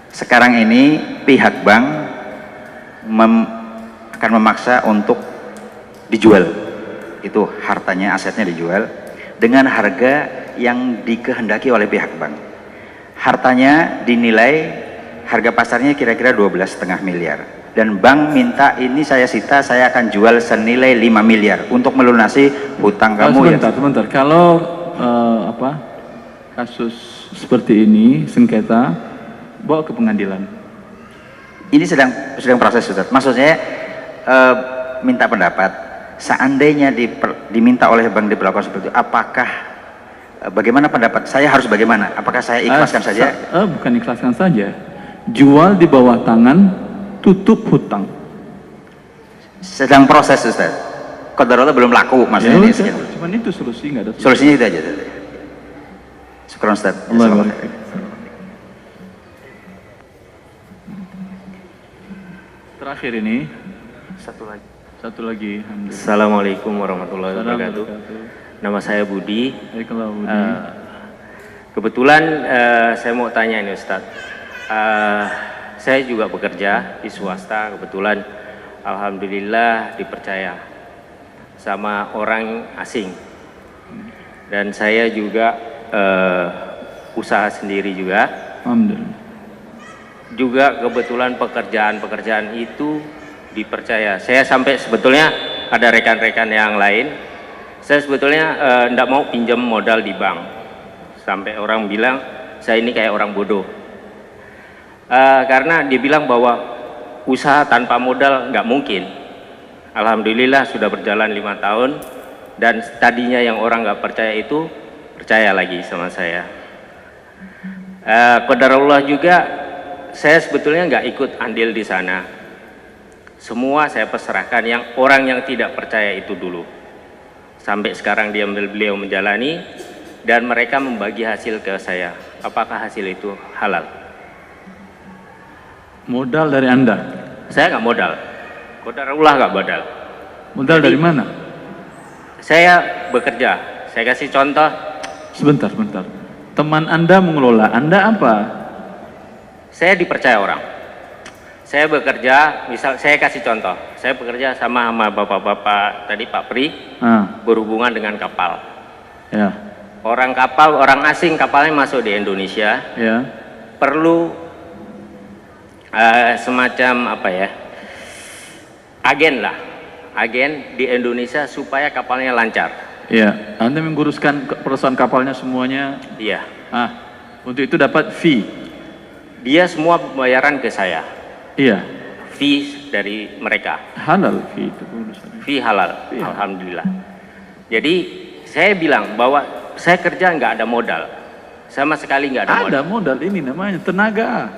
sekarang ini pihak bank akan memaksa untuk dijual, itu hartanya, asetnya dijual dengan harga yang dikehendaki oleh pihak bank. Hartanya dinilai harga pasarnya kira-kira 12,5 miliar dan bank minta ini saya sita, saya akan jual senilai 5 miliar untuk melunasi hutang kamu. Sebentar. Kalau kasus seperti ini sengketa, bawa ke pengadilan. Ini sedang proses, Ustaz. Maksudnya minta pendapat. Seandainya diminta oleh bank diperlakukan seperti itu, apakah bagaimana pendapat saya, harus bagaimana? Apakah saya ikhlaskan saja? Bukan ikhlaskan saja. Jual di bawah tangan, tutup hutang. Sedang proses, Ustaz. Qadarullah belum laku, maksudnya ini. Cuman itu solusi, nggak ada solusi. Solusinya itu aja, Ustaz. Syukran, Ustaz. Terakhir ini satu lagi. Assalamualaikum warahmatullahi wabarakatuh. Nama saya Budi. Kebetulan saya mau tanya ini, Ustadz. Saya juga bekerja di swasta, kebetulan alhamdulillah dipercaya sama orang asing, dan saya juga usaha sendiri juga. Alhamdulillah. Juga kebetulan pekerjaan itu dipercaya. Saya sampai sebetulnya ada rekan-rekan yang lain, saya sebetulnya tidak mau pinjam modal di bank, sampai orang bilang saya ini kayak orang bodoh, karena dia bilang bahwa usaha tanpa modal nggak mungkin. Alhamdulillah sudah berjalan 5 tahun, dan tadinya yang orang nggak percaya itu percaya lagi sama saya. Qadarullah juga, saya sebetulnya nggak ikut andil di sana. Semua saya pasrahkan yang orang yang tidak percaya itu dulu. Sampai sekarang beliau menjalani, dan mereka membagi hasil ke saya. Apakah hasil itu halal? Modal dari Anda? Saya nggak modal. Qadarullah nggak modal. Modal dari mana? Saya bekerja. Saya kasih contoh. Sebentar. Teman Anda mengelola, Anda apa? Saya dipercaya orang. Saya bekerja, misal saya kasih contoh, saya bekerja sama bapak-bapak tadi, Pak Pri, berhubungan dengan kapal. Ya. Orang kapal, orang asing kapalnya masuk di Indonesia, ya. Perlu semacam agen di Indonesia supaya kapalnya lancar. Iya. Anda menguruskan perusahaan kapalnya semuanya. Iya. Untuk itu dapat fee. Dia semua pembayaran ke saya. Iya. Fee dari mereka. Halal fi itu urusannya. Fi halal, alhamdulillah. Jadi saya bilang bahwa saya kerja nggak ada modal, sama sekali nggak ada modal. Ada modal, ini namanya tenaga.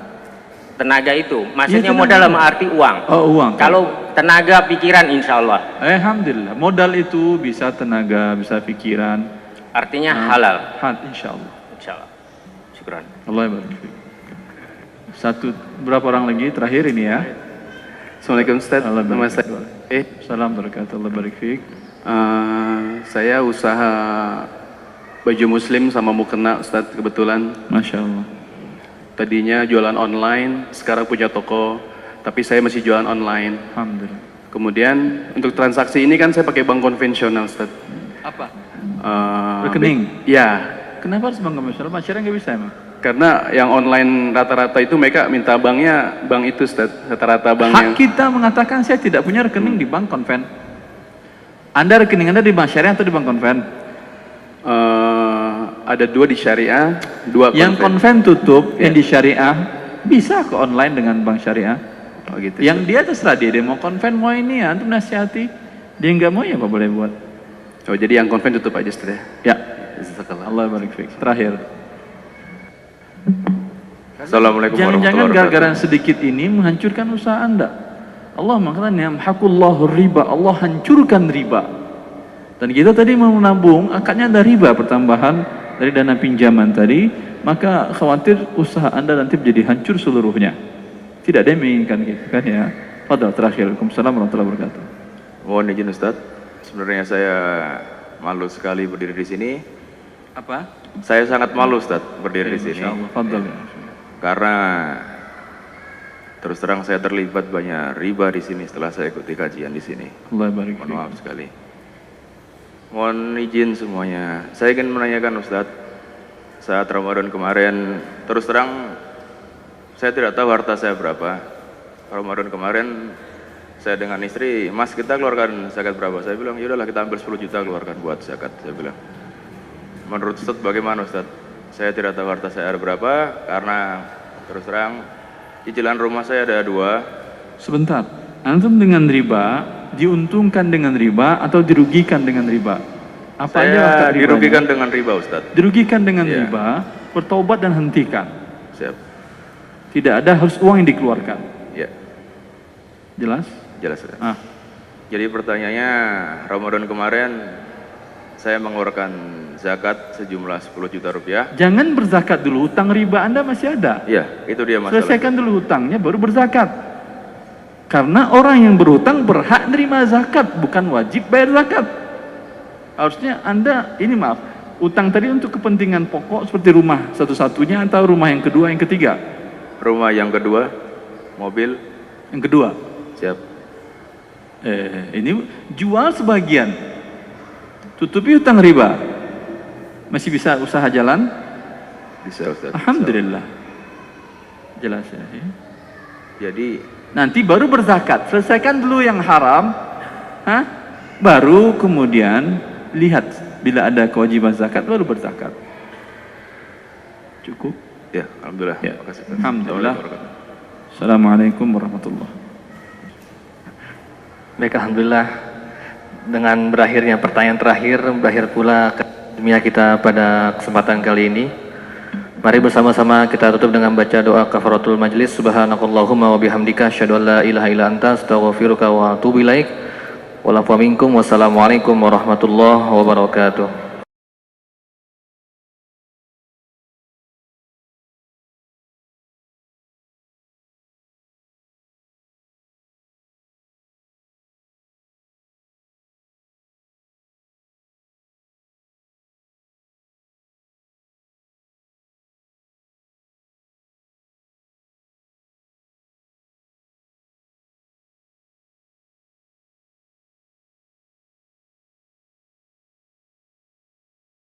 Tenaga itu, maksudnya Ya, modal dalam arti uang. Oh, uang. Kalau tenaga pikiran, insya Allah. Alhamdulillah, modal itu bisa tenaga, bisa pikiran. Artinya halal. Insya Allah. Insya Allah. Syukran. Allah ya barik. Berapa orang lagi terakhir ini ya? Assalamualaikum Ustaz. Nama saya. Salam berkat Allah barik fiik. Saya usaha baju muslim sama mukena Ustaz kebetulan. Masya Allah. Tadinya jualan online, sekarang punya toko, tapi saya masih jualan online. Alhamdulillah. Kemudian untuk transaksi ini kan saya pakai bank konvensional Ustaz. Apa? Rekening? Ya. Kenapa harus bank konvensional? Masyarakat nggak bisa emang? Karena yang online rata-rata itu mereka minta banknya bank itu Ustaz, rata-rata bank yang... Hak kita mengatakan saya tidak punya rekening di bank konven. Anda rekening Anda di bank syariah atau di bank konven? Ada 2 di syariah, 2 konven. Yang konven tutup, yang di syariah bisa ke online dengan bank syariah. Oh, gitu, yang dia terserah dia mau konven mau ini ya, antum nasihati. Dia nggak mau ya apa boleh buat. Oh jadi yang konven tutup aja Ustaz ya? Allah barik fiik. Terakhir. Assalamualaikum warahmatullahi Jangan-jangan wabarakatuh. gara-gara sedikit ini menghancurkan usaha Anda. Allah mengatakan yamhaqullahu riba, Allah hancurkan riba. Dan kita tadi mau menabung, akadnya ada riba pertambahan dari dana pinjaman tadi, maka khawatir usaha Anda nanti menjadi hancur seluruhnya. Tidak ada yang menginginkan gitu kan ya. Fadhal terakhir. Waalaikumsalam warahmatullahi wabarakatuh. Mohon izin Ustaz, sebenarnya saya malu sekali berdiri di sini. Apa? Saya sangat malu Ustaz berdiri di sini. Insyaallah, fadhal. Karena terus terang saya terlibat banyak riba di sini setelah saya ikuti kajian di sini. Allah barik. Mohon maaf sekali. Mohon izin semuanya. Saya ingin menanyakan Ustaz, saat Ramadan kemarin, terus terang saya tidak tahu harta saya berapa. Ramadan kemarin saya dengan istri, Mas kita keluarkan zakat berapa? Saya bilang, yaudahlah kita ambil 10 juta keluarkan buat zakat. Saya bilang, menurut Ustaz bagaimana Ustaz? Saya tidak tahu harta saya ada berapa, karena terus terang cicilan rumah saya ada 2. Sebentar, antum dengan riba, diuntungkan dengan riba atau dirugikan dengan riba? Apa aja saya ribanya? dirugikan dengan riba Ustaz. Dirugikan dengan riba, bertaubat dan hentikan. Siap. Tidak ada harus uang yang dikeluarkan. Ya. Jelas? Jelas Ustaz. Jadi pertanyaannya, Ramadan kemarin saya mengeluarkan zakat sejumlah 10 juta rupiah. Jangan berzakat dulu, hutang riba Anda masih ada. Iya, itu dia masalah. Selesaikan dulu hutangnya baru berzakat. Karena orang yang berhutang berhak nerima zakat, bukan wajib bayar zakat. Harusnya Anda, ini maaf, utang tadi untuk kepentingan pokok seperti rumah satu-satunya atau rumah yang kedua, yang ketiga? Rumah yang kedua, mobil yang kedua. Siap. Ini jual sebagian, tutupi hutang riba. Masih bisa usaha jalan? Bisa Ustaz. Alhamdulillah. Jelas ya. Jadi nanti baru berzakat. Selesaikan dulu yang haram, baru kemudian lihat bila ada kewajiban zakat baru berzakat. Cukup? Ya, alhamdulillah. Ya. Terima kasih. Alhamdulillah. Assalamualaikum warahmatullahi. Baik, alhamdulillah. Dengan berakhirnya pertanyaan terakhir, berakhir pula dunia kita pada kesempatan kali ini. Mari bersama-sama kita tutup dengan baca doa kafaratul majlis. Subhanakallahumma wa bihamdika asyhadu an la ilaha illa anta astaghfiruka wa atubu ilaik. Wassalamualaikum warahmatullahi wabarakatuh.